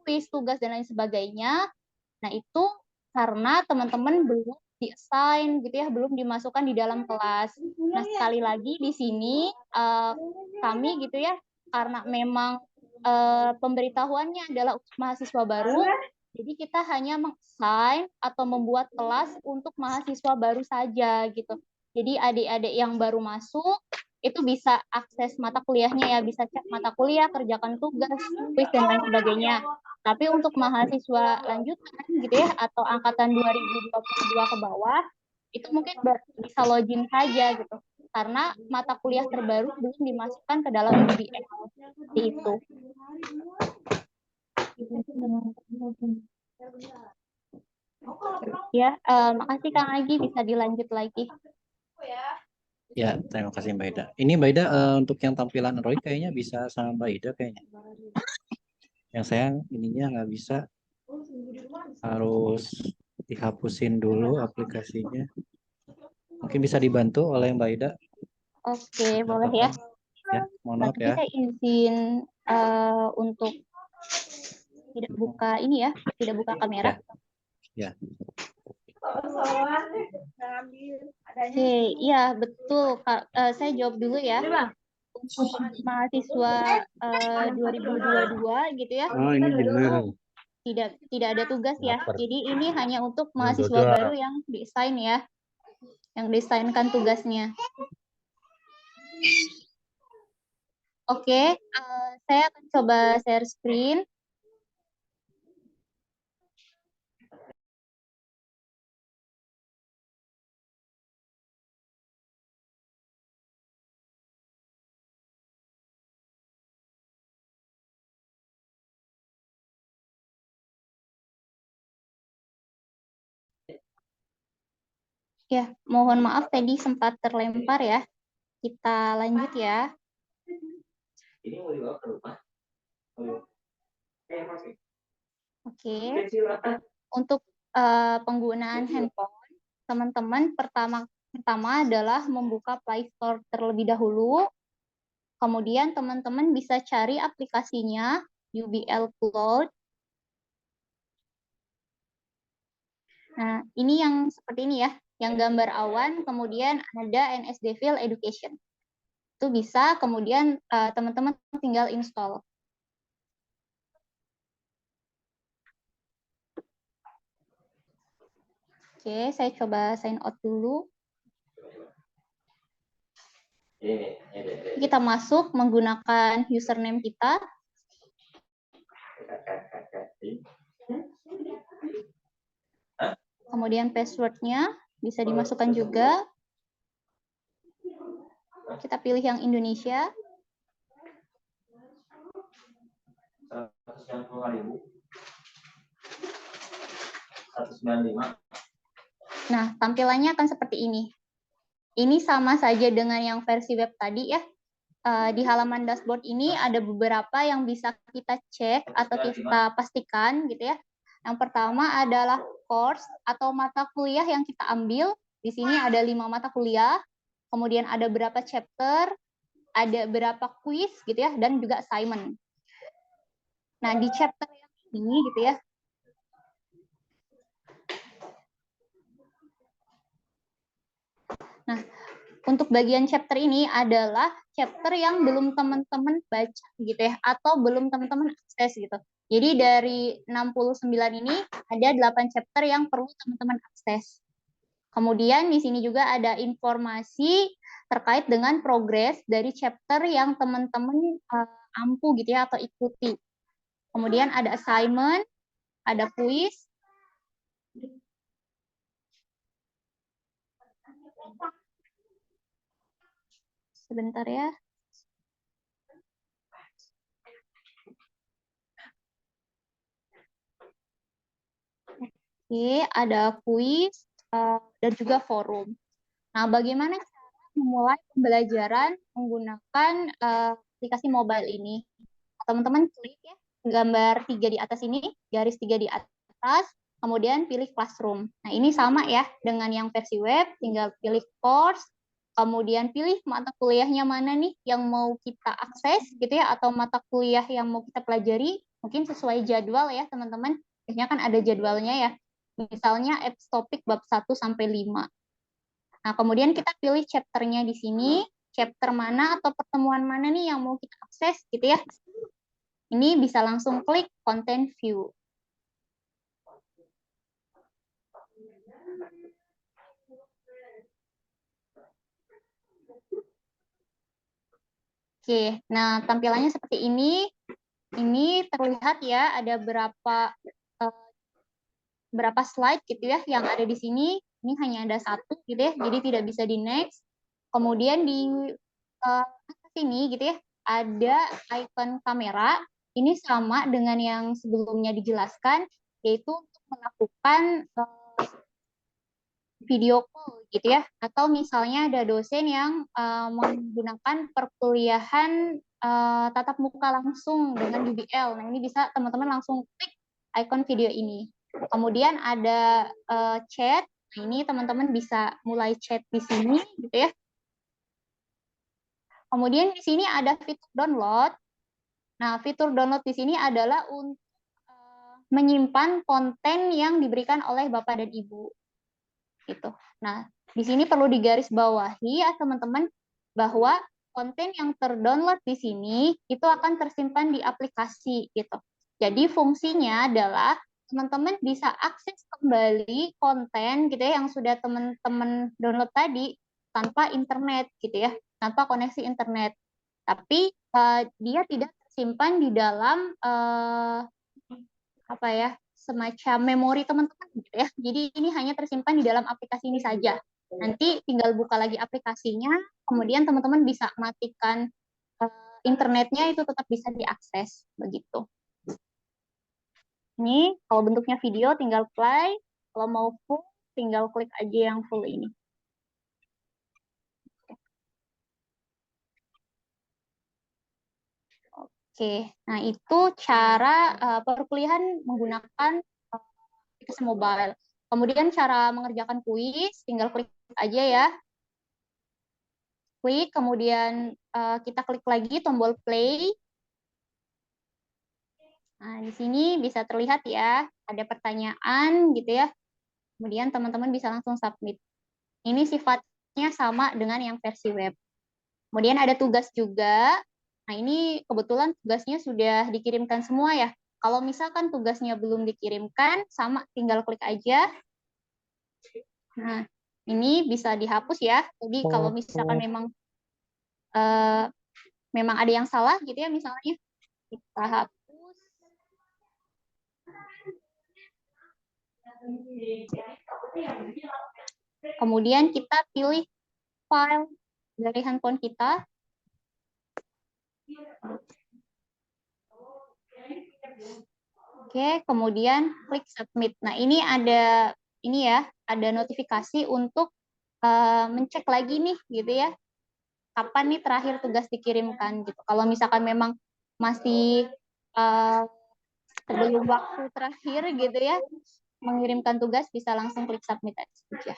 kuis, tugas dan lain sebagainya. Nah, itu karena teman-teman belum di-assign gitu ya, belum dimasukkan di dalam kelas. Nah, sekali lagi di sini kami gitu ya, karena memang pemberitahuannya adalah untuk mahasiswa baru, jadi kita hanya meng-assign atau membuat kelas untuk mahasiswa baru saja gitu. Jadi adik-adik yang baru masuk itu bisa akses mata kuliahnya ya, bisa cek mata kuliah, kerjakan tugas, kuis dan lain sebagainya. Tapi untuk mahasiswa lanjutan gitu ya, atau angkatan 2022 ke bawah, itu mungkin bisa login saja gitu. Karena mata kuliah terbaru belum dimasukkan ke dalam UBL. Seperti itu. Ya, makasih Kang Agi, bisa dilanjut lagi. Ya, terima kasih Mbak Ida. Ini Mbak Ida untuk yang tampilan Android kayaknya bisa sama Mbak Ida kayaknya. Yang saya ininya nggak bisa, harus dihapusin dulu aplikasinya. Mungkin bisa dibantu oleh Mbak Ida. Oke, boleh ya. Ya, mohon maaf ya. Saya izin untuk tidak buka ini ya, tidak buka kamera. Ya. Oke, iya betul. Saya jawab dulu ya. Untuk mahasiswa 2022 gitu ya. Oh, ini benar. Tidak ada tugas ya. Jadi ini hanya untuk mahasiswa baru yang desain ya. Yang desainkan tugasnya. Oke, saya akan coba share screen. Ya, mohon maaf tadi sempat terlempar ya. Kita lanjut ya. Oke. Untuk penggunaan handphone, teman-teman pertama adalah membuka Play Store terlebih dahulu. Kemudian teman-teman bisa cari aplikasinya UBL Cloud. Nah, ini yang seperti ini ya, yang gambar awan, kemudian ada NSD File Education. Itu bisa, kemudian teman-teman tinggal install. Oke, saya coba sign out dulu. Kita masuk menggunakan username kita. Kemudian password-nya bisa dimasukkan juga. Kita pilih yang Indonesia. Nah, tampilannya akan seperti ini. Ini sama saja dengan yang versi web tadi ya. Di halaman dashboard ini ada beberapa yang bisa kita cek atau kita pastikan gitu ya. Yang pertama adalah course atau mata kuliah yang kita ambil, Di sini ada 5 mata kuliah, kemudian ada berapa chapter, ada berapa kuis gitu ya, dan juga assignment. Nah, di chapter yang ini gitu ya, nah, untuk bagian chapter ini adalah chapter yang belum teman-teman baca gitu ya, atau belum teman-teman akses gitu. Jadi dari 69 ini ada 8 chapter yang perlu teman-teman akses. Kemudian di sini juga ada informasi terkait dengan progres dari chapter yang teman-teman ampu gitu ya, atau ikuti. Kemudian ada assignment, ada kuis, sebentar ya. Oke, ada kuis dan juga forum. Nah, bagaimana cara memulai pembelajaran menggunakan aplikasi mobile ini? Teman-teman klik ya gambar 3 di atas ini, garis 3 di atas, kemudian pilih classroom. Nah, ini sama ya dengan yang versi web, tinggal pilih course, kemudian pilih mata kuliahnya mana nih yang mau kita akses gitu ya, atau mata kuliah yang mau kita pelajari, mungkin sesuai jadwal ya teman-teman. Biasanya kan ada jadwalnya ya. Misalnya apps topik bab 1 sampai 5. Nah, kemudian kita pilih chapternya di sini, chapter mana atau pertemuan mana nih yang mau kita akses gitu ya. Ini bisa langsung klik content view. Oke, nah tampilannya seperti ini. Ini terlihat ya ada berapa slide gitu ya yang ada di sini. Ini hanya ada 1 gitu ya, jadi tidak bisa di next. Kemudian di sini gitu ya ada icon kamera. Ini sama dengan yang sebelumnya dijelaskan, yaitu untuk melakukan video call gitu ya, atau misalnya ada dosen yang menggunakan perkuliahan tatap muka langsung dengan UBL. Nah, ini bisa teman-teman langsung klik icon video ini. Kemudian ada chat. Nah, ini teman-teman bisa mulai chat di sini gitu ya. Kemudian di sini ada fitur download. Nah, fitur download di sini adalah untuk menyimpan konten yang diberikan oleh Bapak dan Ibu. Gitu. Nah, di sini perlu digarisbawahi ya teman-teman bahwa konten yang terdownload di sini itu akan tersimpan di aplikasi gitu. Jadi fungsinya adalah teman-teman bisa akses kembali konten gitu ya yang sudah teman-teman download tadi tanpa internet gitu ya, tanpa koneksi internet. Tapi dia tidak tersimpan di dalam apa ya, semacam memori teman-teman gitu ya. Jadi ini hanya tersimpan di dalam aplikasi ini saja. Nanti tinggal buka lagi aplikasinya, kemudian teman-teman bisa matikan internetnya, itu tetap bisa diakses begitu. Ini kalau bentuknya video tinggal play, kalau mau full tinggal klik aja yang full ini. Oke, nah itu cara perkuliahan menggunakan aplikasi mobile. Kemudian cara mengerjakan kuis, tinggal klik aja ya. Klik, kemudian kita klik lagi tombol play. Nah, di sini bisa terlihat ya, ada pertanyaan gitu ya. Kemudian teman-teman bisa langsung submit. Ini sifatnya sama dengan yang versi web. Kemudian ada tugas juga. Nah, ini kebetulan tugasnya sudah dikirimkan semua ya. Kalau misalkan tugasnya belum dikirimkan, sama tinggal klik aja. Nah, ini bisa dihapus ya. Jadi kalau misalkan memang ada yang salah gitu ya, misalnya kita hapus. Kemudian kita pilih file dari handphone kita. Oke, kemudian klik submit. Nah, ini ada notifikasi untuk mencek lagi nih gitu ya. Kapan nih terakhir tugas dikirimkan gitu. Kalau misalkan memang masih sebelum waktu terakhir gitu ya mengirimkan tugas, bisa langsung klik submit aja.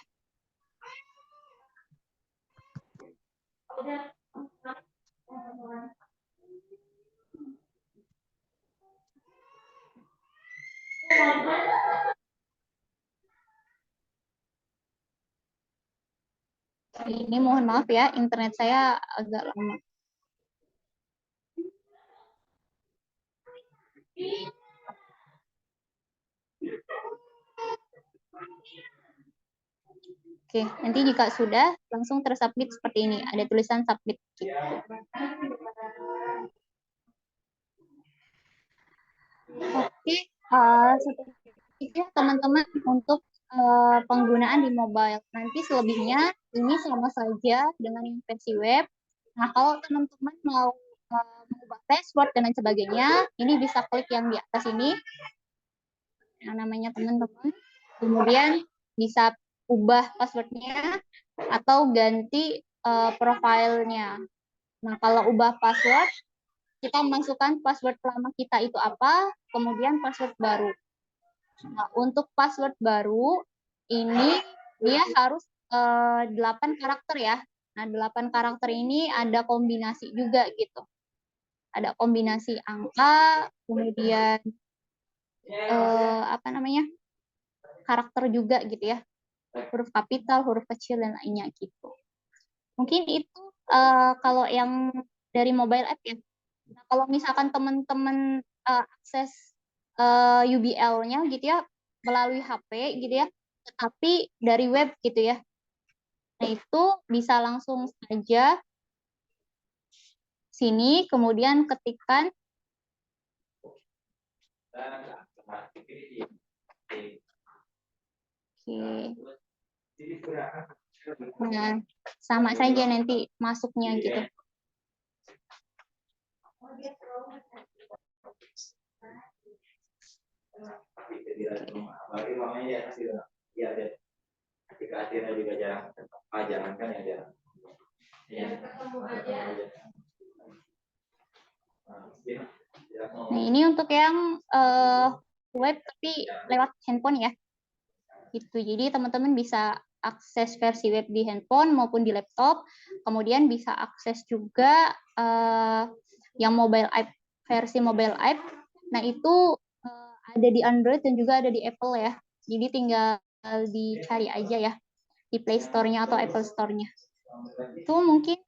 Ini mohon maaf ya, internet saya agak lama. Oke, nanti jika sudah langsung tersubmit seperti ini. Ada tulisan submit. Oke, seperti itu ya teman-teman untuk penggunaan di mobile. Nanti selebihnya ini sama saja dengan yang versi web. Nah, kalau teman-teman mau mengubah password dan lain sebagainya, ini bisa klik yang di atas ini, yang namanya teman-teman. Kemudian bisa ubah passwordnya atau ganti profilnya. Nah, kalau ubah password, kita masukkan password lama kita itu apa, kemudian password baru. Nah, untuk password baru, ini dia harus 8 karakter ya. Nah, 8 karakter ini ada kombinasi juga gitu. Ada kombinasi angka, kemudian apa namanya, karakter juga gitu ya. Huruf kapital, huruf kecil, dan lainnya gitu. Mungkin itu kalau yang dari mobile app ya. Nah, kalau misalkan teman-teman akses UBL-nya gitu ya melalui HP gitu ya, tetapi dari web gitu ya. Nah, itu bisa langsung saja sini, kemudian ketikkan nah, sama saja nanti masuknya gitu. Nah, ini untuk yang web tapi lewat handphone ya. Gitu. Jadi teman-teman bisa akses versi web di handphone maupun di laptop. Kemudian bisa akses juga yang mobile app, versi mobile app. Nah, itu ada di Android dan juga ada di Apple ya. Jadi tinggal dicari aja ya di Play Store-nya atau Apple Store-nya. Itu mungkin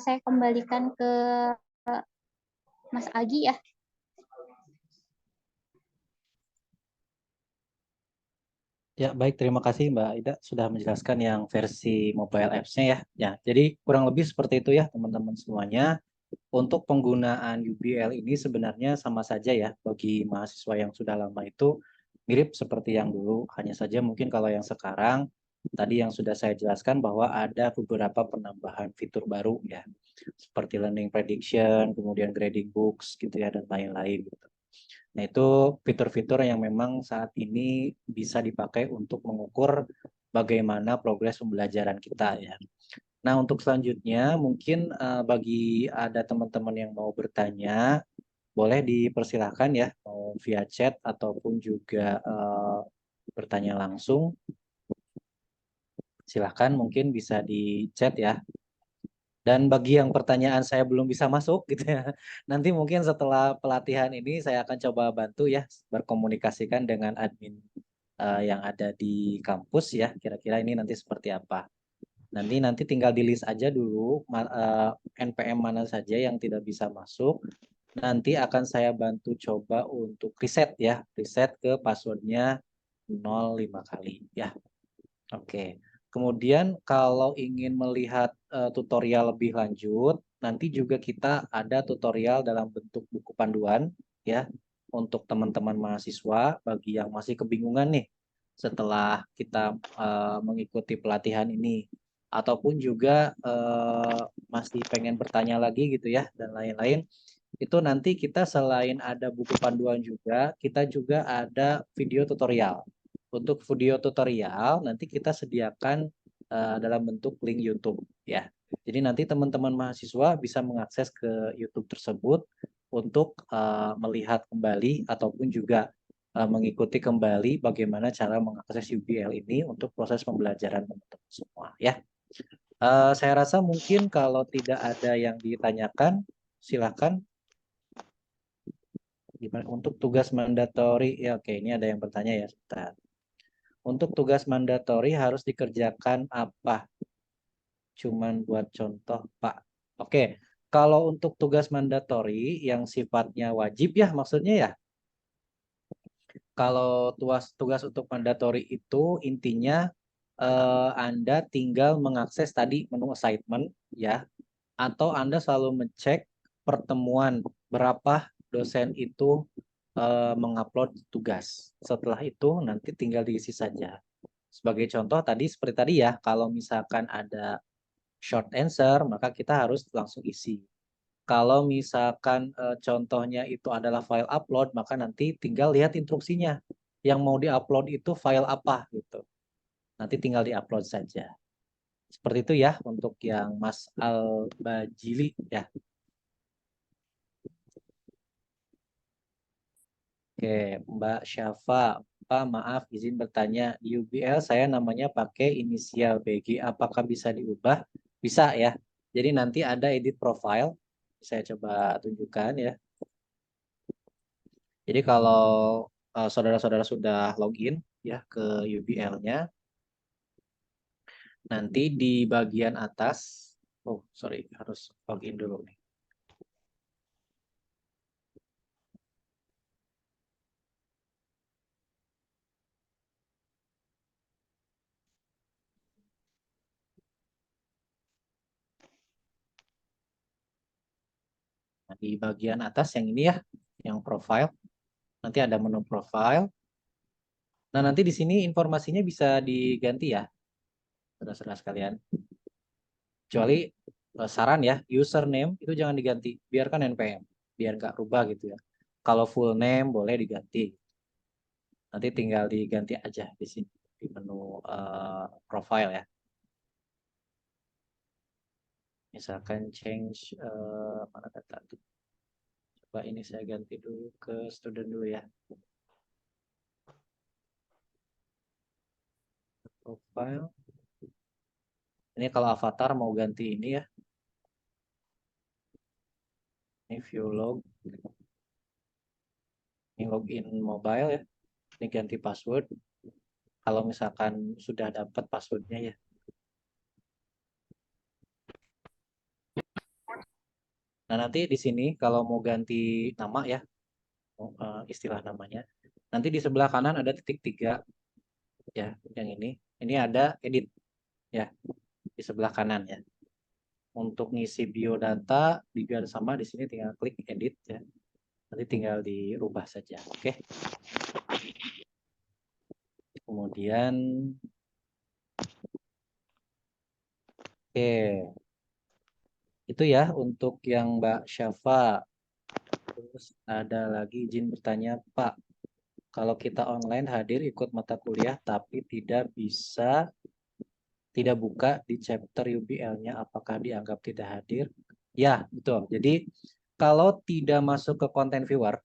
saya kembalikan ke Mas Agi ya. Ya, baik. Terima kasih Mbak Ida sudah menjelaskan yang versi mobile apps-nya ya. Ya, jadi kurang lebih seperti itu ya teman-teman semuanya. Untuk penggunaan UBL ini sebenarnya sama saja ya bagi mahasiswa yang sudah lama itu mirip seperti yang dulu. Hanya saja mungkin kalau yang sekarang tadi yang sudah saya jelaskan bahwa ada beberapa penambahan fitur baru ya. Seperti learning prediction, kemudian grading books gitu ya dan lain-lain gitu. Nah, itu fitur-fitur yang memang saat ini bisa dipakai untuk mengukur bagaimana progres pembelajaran kita ya. Nah, untuk selanjutnya mungkin bagi ada teman-teman yang mau bertanya, boleh dipersilahkan ya, mau via chat ataupun juga bertanya langsung. Silahkan mungkin bisa di chat ya. Dan bagi yang pertanyaan saya belum bisa masuk gitu ya, nanti mungkin setelah pelatihan ini saya akan coba bantu ya berkomunikasikan dengan admin yang ada di kampus ya, kira-kira ini nanti seperti apa. Nanti tinggal di list aja dulu NPM mana saja yang tidak bisa masuk. Nanti akan saya bantu coba untuk reset ya, reset ke passwordnya 05 kali ya. Oke. Kemudian kalau ingin melihat tutorial lebih lanjut, nanti juga kita ada tutorial dalam bentuk buku panduan ya untuk teman-teman mahasiswa bagi yang masih kebingungan nih setelah kita mengikuti pelatihan ini ataupun juga masih pengen bertanya lagi gitu ya dan lain-lain. Itu nanti kita selain ada buku panduan juga, kita juga ada video tutorial. Untuk video tutorial nanti kita sediakan dalam bentuk link YouTube ya. Jadi nanti teman-teman mahasiswa bisa mengakses ke YouTube tersebut untuk melihat kembali ataupun juga mengikuti kembali bagaimana cara mengakses UBL ini untuk proses pembelajaran teman-teman semua ya. Saya rasa mungkin kalau tidak ada yang ditanyakan, silakan. Gimana untuk tugas mandatori? Ya, oke, ini ada yang bertanya ya, sebentar. Untuk tugas mandatori harus dikerjakan apa? Cuman buat contoh, Pak. Oke, kalau untuk tugas mandatori yang sifatnya wajib ya, maksudnya ya. Kalau tugas untuk mandatori itu intinya Anda tinggal mengakses tadi menu assignment ya, atau Anda selalu ngecek pertemuan berapa dosen itu mengupload tugas. Setelah itu nanti tinggal diisi saja. Sebagai contoh tadi seperti tadi ya, kalau misalkan ada short answer, maka kita harus langsung isi. Kalau misalkan contohnya itu adalah file upload, maka nanti tinggal lihat instruksinya. Yang mau diupload itu file apa gitu. Nanti tinggal diupload saja. Seperti itu ya untuk yang Mas Al-Bajili ya. Oke, Mbak Syafa, Pak maaf izin bertanya, di UBL saya namanya pakai inisial BG, apakah bisa diubah? Bisa ya. Jadi nanti ada edit profile, saya coba tunjukkan ya. Jadi kalau saudara-saudara sudah login ya ke UBL-nya, nanti di bagian atas, oh sorry harus login dulu nih. Nah, di bagian atas yang ini ya, yang profile, nanti ada menu profile. Nah nanti di sini informasinya bisa diganti ya, saudara-saudara sekalian. Kecuali saran ya, username itu jangan diganti, biarkan NPM, biar nggak rubah gitu ya. Kalau full name boleh diganti. Nanti tinggal diganti aja di sini di menu profile ya. Misalkan change mana data. Coba ini saya ganti dulu ke student dulu ya. Profile. Ini kalau avatar mau ganti ini ya. Ini view log. Ini login mobile ya. Ini ganti password. Kalau misalkan sudah dapat passwordnya ya. Nah nanti di sini kalau mau ganti nama ya, istilah namanya. Nanti di sebelah kanan ada titik 3 ya, yang ini. Ini ada edit ya di sebelah kanan ya. Untuk ngisi biodata juga sama di sini tinggal klik edit ya. Nanti tinggal dirubah saja. Oke. Kemudian oke. Itu ya untuk yang Mbak Syafa. Terus ada lagi izin bertanya, Pak. Kalau kita online hadir ikut mata kuliah tapi tidak buka di chapter UBL-nya, apakah dianggap tidak hadir? Ya, betul. Jadi kalau tidak masuk ke konten viewer,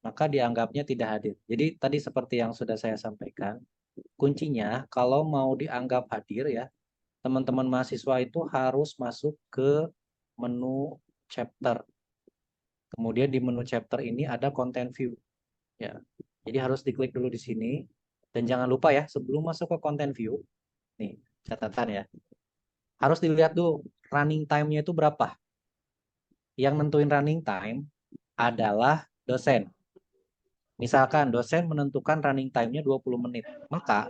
maka dianggapnya tidak hadir. Jadi tadi seperti yang sudah saya sampaikan, kuncinya kalau mau dianggap hadir ya, teman-teman mahasiswa itu harus masuk ke menu chapter. Kemudian di menu chapter ini ada content view. Ya. Jadi harus diklik dulu di sini. Dan jangan lupa ya, sebelum masuk ke content view, nih catatan ya, harus dilihat dulu running time-nya itu berapa. Yang nentuin running time adalah dosen. Misalkan dosen menentukan running time-nya 20 menit, maka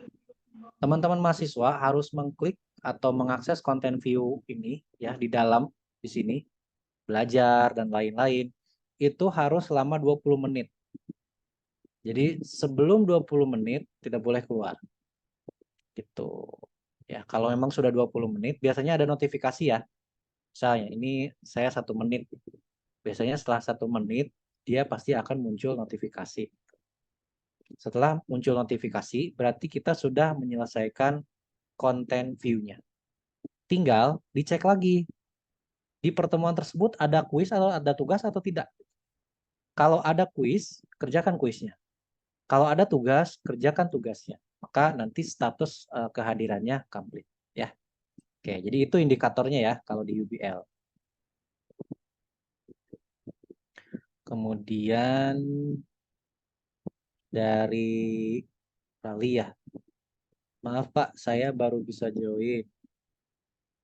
teman-teman mahasiswa harus mengklik atau mengakses content view ini ya di dalam di sini belajar dan lain-lain itu harus selama 20 menit. Jadi sebelum 20 menit tidak boleh keluar. Gitu. Ya, kalau memang sudah 20 menit biasanya ada notifikasi ya. Misalnya ini saya 1 menit. Biasanya setelah 1 menit dia pasti akan muncul notifikasi. Setelah muncul notifikasi berarti kita sudah menyelesaikan konten view-nya. Tinggal dicek lagi di pertemuan tersebut ada kuis atau ada tugas atau tidak. Kalau ada kuis, kerjakan kuisnya. Kalau ada tugas, kerjakan tugasnya. Maka nanti status kehadirannya complete ya. Oke, jadi itu indikatornya ya kalau di UBL. Kemudian dari Rali ya. Maaf Pak, saya baru bisa join.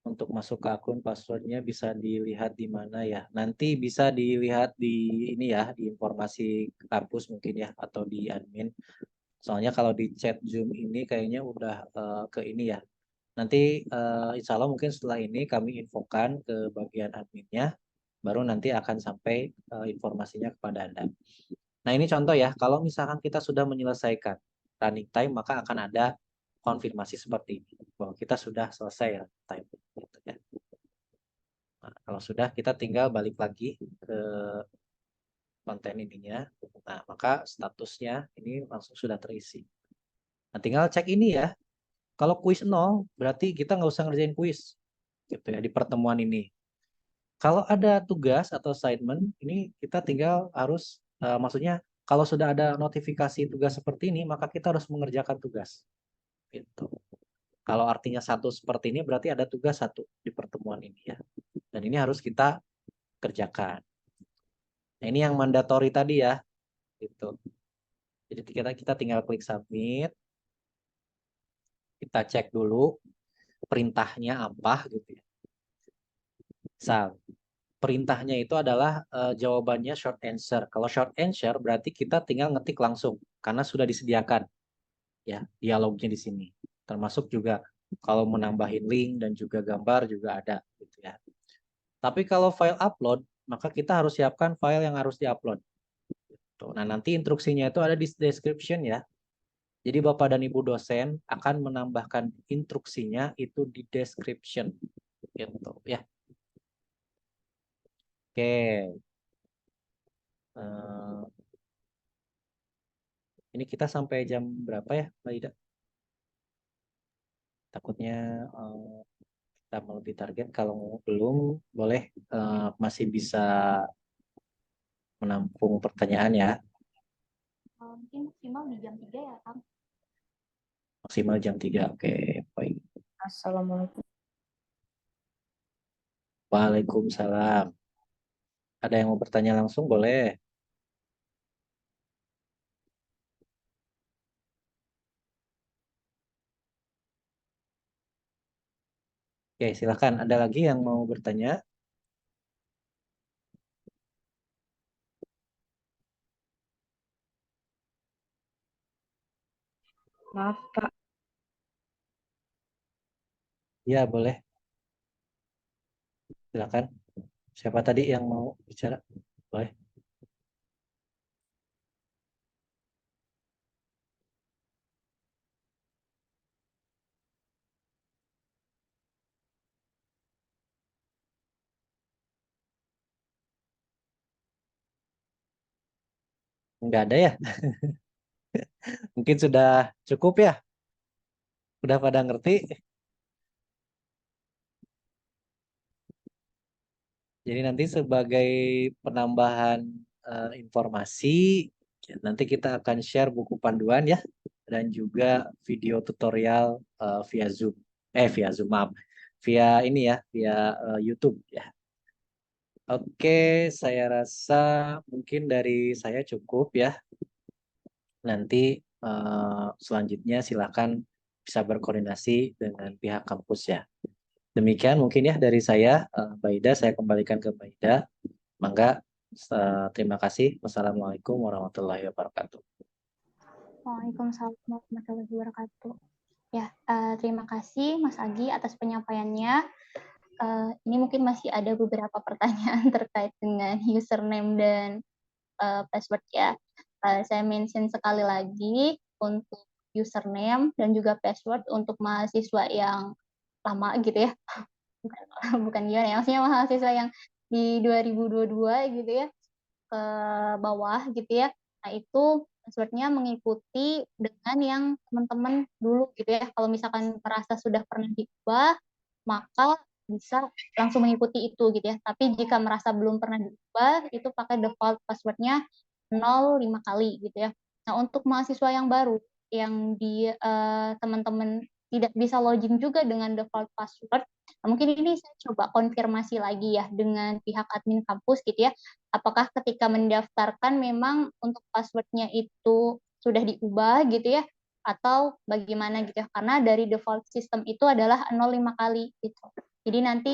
Untuk masuk ke akun passwordnya bisa dilihat di mana ya. Nanti bisa dilihat di ini ya, di informasi kampus mungkin ya, atau di admin. Soalnya kalau di chat Zoom ini kayaknya udah ke ini ya. Nanti insya Allah mungkin setelah ini kami infokan ke bagian adminnya, baru nanti akan sampai informasinya kepada Anda. Nah ini contoh ya, kalau misalkan kita sudah menyelesaikan running time, maka akan ada konfirmasi seperti ini, bahwa kita sudah selesai running time. Gitu ya. Nah, kalau sudah, kita tinggal balik lagi ke konten ininya. Nah, maka statusnya ini langsung sudah terisi. Nah, tinggal cek ini ya. Kalau kuis 0, berarti kita nggak usah ngerjain kuis. Gitu ya, di pertemuan ini. Kalau ada tugas atau assignment, ini kita tinggal harus, maksudnya kalau sudah ada notifikasi tugas seperti ini, maka kita harus mengerjakan tugas. Gitu. Kalau artinya satu seperti ini, berarti ada tugas satu di pertemuan ini ya. Dan ini harus kita kerjakan. Nah, ini yang mandatory tadi ya. Gitu. Jadi kita tinggal klik submit. Kita cek dulu perintahnya apa gitu ya. Misal, perintahnya itu adalah jawabannya short answer. Kalau short answer berarti kita tinggal ngetik langsung karena sudah disediakan ya dialognya di sini. Termasuk juga kalau menambahin link dan juga gambar juga ada gitu ya. Tapi kalau file upload, maka kita harus siapkan file yang harus diupload. Nah, nanti instruksinya itu ada di description ya. Jadi Bapak dan Ibu dosen akan menambahkan instruksinya itu di description gitu ya. Oke. Eh, ini kita sampai jam berapa ya, Mbak Ida? Takutnya kita melebihi target. Kalau belum, boleh masih bisa menampung pertanyaan ya. Mungkin maksimal di jam 3 ya, Kang. Maksimal jam 3. Oke, baik. Assalamualaikum. Waalaikumsalam. Ada yang mau bertanya langsung, boleh. Oke, silakan. Ada lagi yang mau bertanya? Maaf, Pak. Ya, boleh. Silakan. Siapa tadi yang mau bicara? Boleh. Enggak ada ya? Mungkin sudah cukup ya? Udah pada ngerti? Jadi nanti sebagai penambahan informasi, nanti kita akan share buku panduan ya, dan juga video tutorial via Zoom. Via Zoom, maaf. Via ini ya, via YouTube ya. Oke, saya rasa mungkin dari saya cukup ya. Nanti selanjutnya silakan bisa berkoordinasi dengan pihak kampus ya. Demikian mungkin ya dari saya, Mbak Ida, saya kembalikan ke Mbak Ida. Mangga, terima kasih. Wassalamualaikum warahmatullahi wabarakatuh. Waalaikumsalam warahmatullahi wabarakatuh. Ya, terima kasih Mas Agi atas penyampaiannya. Ini mungkin masih ada beberapa pertanyaan terkait dengan username dan password ya. Saya mention sekali lagi untuk username dan juga password untuk mahasiswa yang lama gitu ya. Bukan gimana ya, maksudnya mahasiswa yang di 2022 gitu ya, ke bawah gitu ya. Nah, itu passwordnya mengikuti dengan yang teman-teman dulu gitu ya. Kalau misalkan merasa sudah pernah diubah, maka bisa langsung mengikuti itu gitu ya. Tapi jika merasa belum pernah diubah, itu pakai default passwordnya 05 kali gitu ya. Nah, untuk mahasiswa yang baru, yang di teman-teman tidak bisa login juga dengan default password, Nah, mungkin ini saya coba konfirmasi lagi ya dengan pihak admin kampus gitu ya. Apakah ketika mendaftarkan memang untuk passwordnya itu sudah diubah gitu ya, atau bagaimana gitu ya? Karena dari default system itu adalah 05 kali gitu. Jadi nanti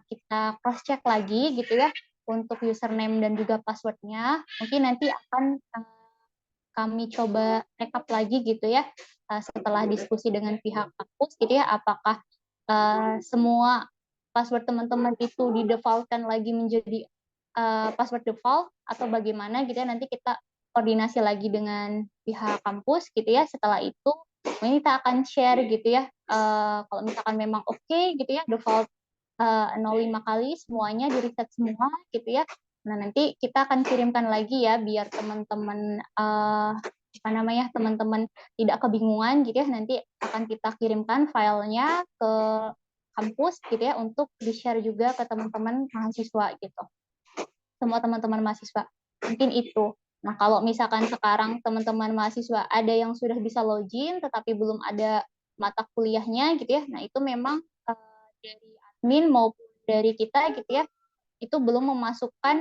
kita cross check lagi gitu ya untuk username dan juga passwordnya. Mungkin nanti akan kami coba rekap lagi gitu ya setelah diskusi dengan pihak kampus gitu ya, apakah semua password teman-teman itu di-defaultkan lagi menjadi password default atau bagaimana gitu ya. Nanti kita koordinasi lagi dengan pihak kampus gitu ya. Setelah itu ini kita akan share gitu ya, kalau misalkan memang oke gitu ya default 05 kali semuanya di reset semua gitu ya. Nah, nanti kita akan kirimkan lagi ya biar teman-teman teman-teman tidak kebingungan gitu ya. Nanti akan kita kirimkan filenya ke kampus gitu ya untuk di-share juga ke teman-teman mahasiswa gitu. Semua teman-teman mahasiswa. Mungkin itu. Nah, kalau misalkan sekarang teman-teman mahasiswa ada yang sudah bisa login tetapi belum ada mata kuliahnya gitu ya. Nah, itu memang dari admin maupun dari kita gitu ya, itu belum memasukkan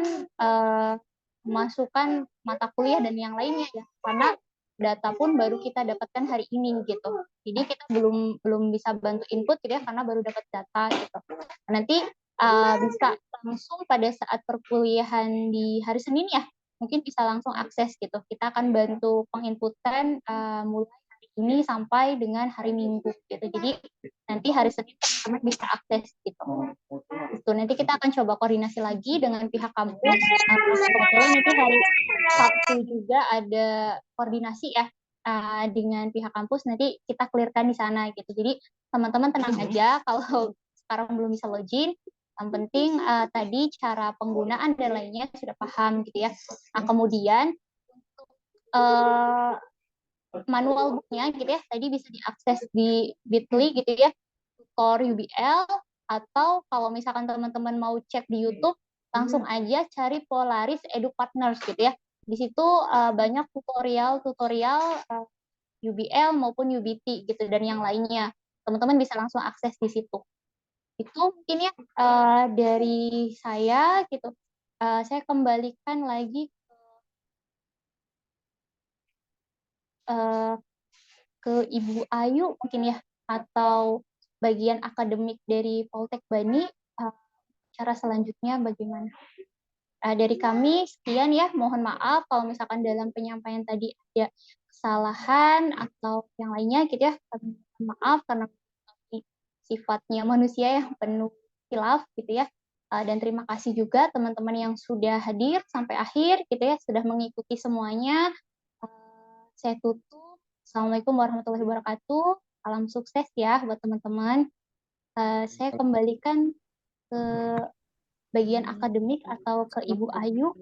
mata kuliah dan yang lainnya ya, karena data pun baru kita dapatkan hari ini gitu. Jadi kita belum bisa bantu input gitu ya, karena baru dapat data gitu. Nanti bisa langsung pada saat perkuliahan di hari Senin ya, mungkin bisa langsung akses gitu. Kita akan bantu penginputan mulai hari ini sampai dengan hari Minggu gitu. Jadi nanti hari Senin teman-teman bisa akses gitu. Itu nanti kita akan coba koordinasi lagi dengan pihak kampus. Kebetulan nanti hari Sabtu juga ada koordinasi ya dengan pihak kampus. Nanti kita clearkan di sana gitu. Jadi teman-teman tenang aja kalau sekarang belum bisa login. Yang penting tadi cara penggunaan dan lainnya sudah paham gitu ya. Nah, kemudian untuk manual booknya gitu ya, tadi bisa diakses di Bitly gitu ya, tutor UBL, atau kalau misalkan teman-teman mau cek di YouTube, langsung aja cari Polaris Edu Partners gitu ya. Di situ banyak tutorial UBL maupun UBT gitu dan yang lainnya. Teman-teman bisa langsung akses di situ. Itu mungkin ya dari saya gitu. Saya kembalikan lagi ke Ibu Ayu mungkin ya, atau bagian akademik dari Poltek Bani, cara selanjutnya bagaimana? Dari kami sekian ya, mohon maaf kalau misalkan dalam penyampaian tadi ada kesalahan atau yang lainnya gitu ya, mohon maaf karena sifatnya manusia yang penuh khilaf gitu ya. Dan terima kasih juga teman-teman yang sudah hadir sampai akhir gitu ya, sudah mengikuti semuanya. Saya tutup. Assalamualaikum warahmatullahi wabarakatuh. Salam sukses ya buat teman-teman. Saya kembalikan ke bagian akademik atau ke Ibu Ayu.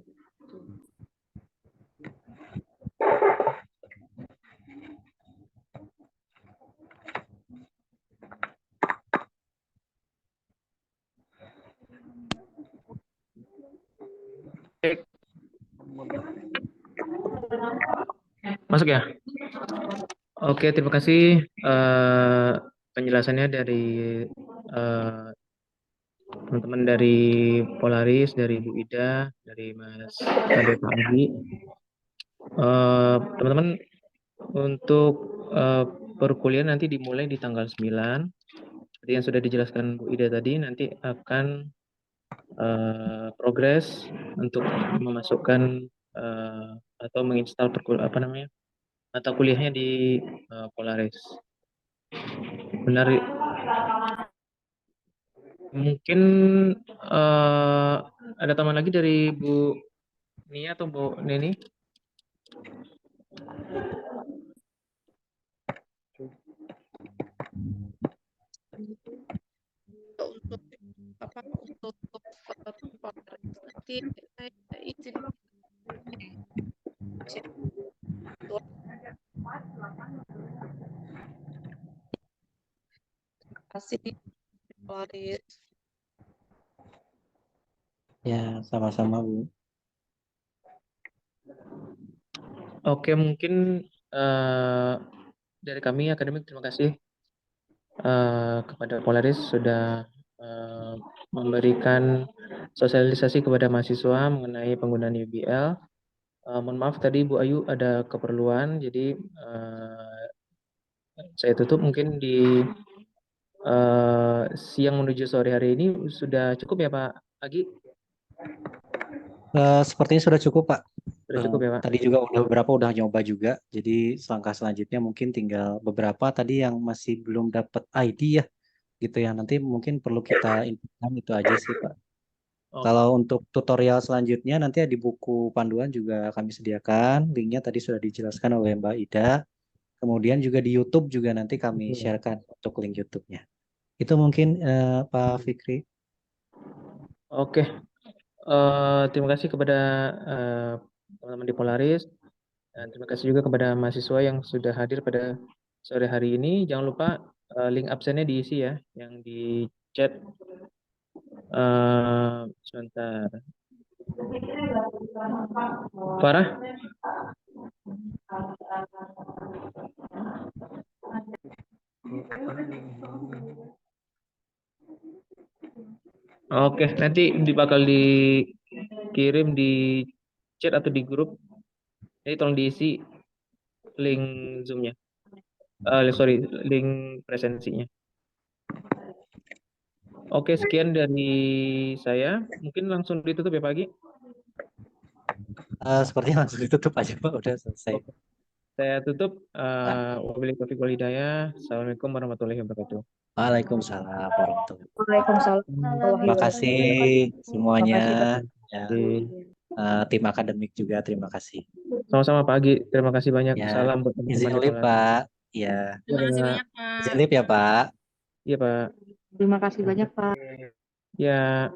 Masuk ya? Oke, terima kasih penjelasannya dari teman-teman dari Polaris, dari Bu Ida, dari Mas Kade Pagi. Teman-teman, untuk perkuliahan nanti dimulai di tanggal 9. Seperti yang sudah dijelaskan Bu Ida tadi, nanti akan progres untuk memasukkan atau menginstal mata kuliahnya di Polaris. Benar. Mungkin ada tambahan lagi dari Bu Nia atau Bu Neni? Nanti saya izin kasih Polaris. Ya, sama-sama Bu. Oke, mungkin dari kami akademik terima kasih kepada Polaris sudah memberikan sosialisasi kepada mahasiswa mengenai penggunaan UBL. Mohon maaf tadi Bu Ayu ada keperluan, jadi saya tutup mungkin di siang menuju sore hari ini. Sudah cukup ya Pak Agi? Sepertinya sudah cukup, Pak. Sudah cukup ya Pak? Tadi juga beberapa udah nyoba juga. Jadi langkah selanjutnya mungkin tinggal beberapa tadi yang masih belum dapat ID ya, gitu ya. Nanti mungkin perlu kita inputkan, itu aja sih, Pak. Oke. Kalau untuk tutorial selanjutnya nanti di buku panduan juga kami sediakan. Linknya tadi sudah dijelaskan oleh Mbak Ida. Kemudian juga di YouTube juga nanti kami sharekan untuk link YouTube-nya. Itu mungkin Pak Fikri. Oke. Terima kasih kepada teman-teman di Polaris, dan terima kasih juga kepada mahasiswa yang sudah hadir pada sore hari ini. Jangan lupa link absennya diisi ya, yang di chat. Sebentar. Farah? Oke, nanti bakal dikirim di chat atau di grup. Jadi tolong diisi link Zoom-nya. Sorry, link presensinya. Oke, sekian dari saya. Mungkin langsung ditutup ya Pak Agi? Sepertinya langsung ditutup aja Pak, udah selesai. Oke. Saya tutup. Wabillahi taufiq wal hidayah. Assalamualaikum warahmatullahi wabarakatuh. Waalaikumsalam warahmatullahi wabarakatuh. Waalaikumsalam. Terima kasih semuanya. Ya, Terima tim akademik juga terima kasih. Sama-sama Pak Agi. Terima kasih banyak. Ya, Salam buat izin teman-teman di live Polaris. Pak. Ya, Terima kasih banyak, Pak. izin live ya Pak. Iya Pak. Terima kasih banyak Pak. Ya.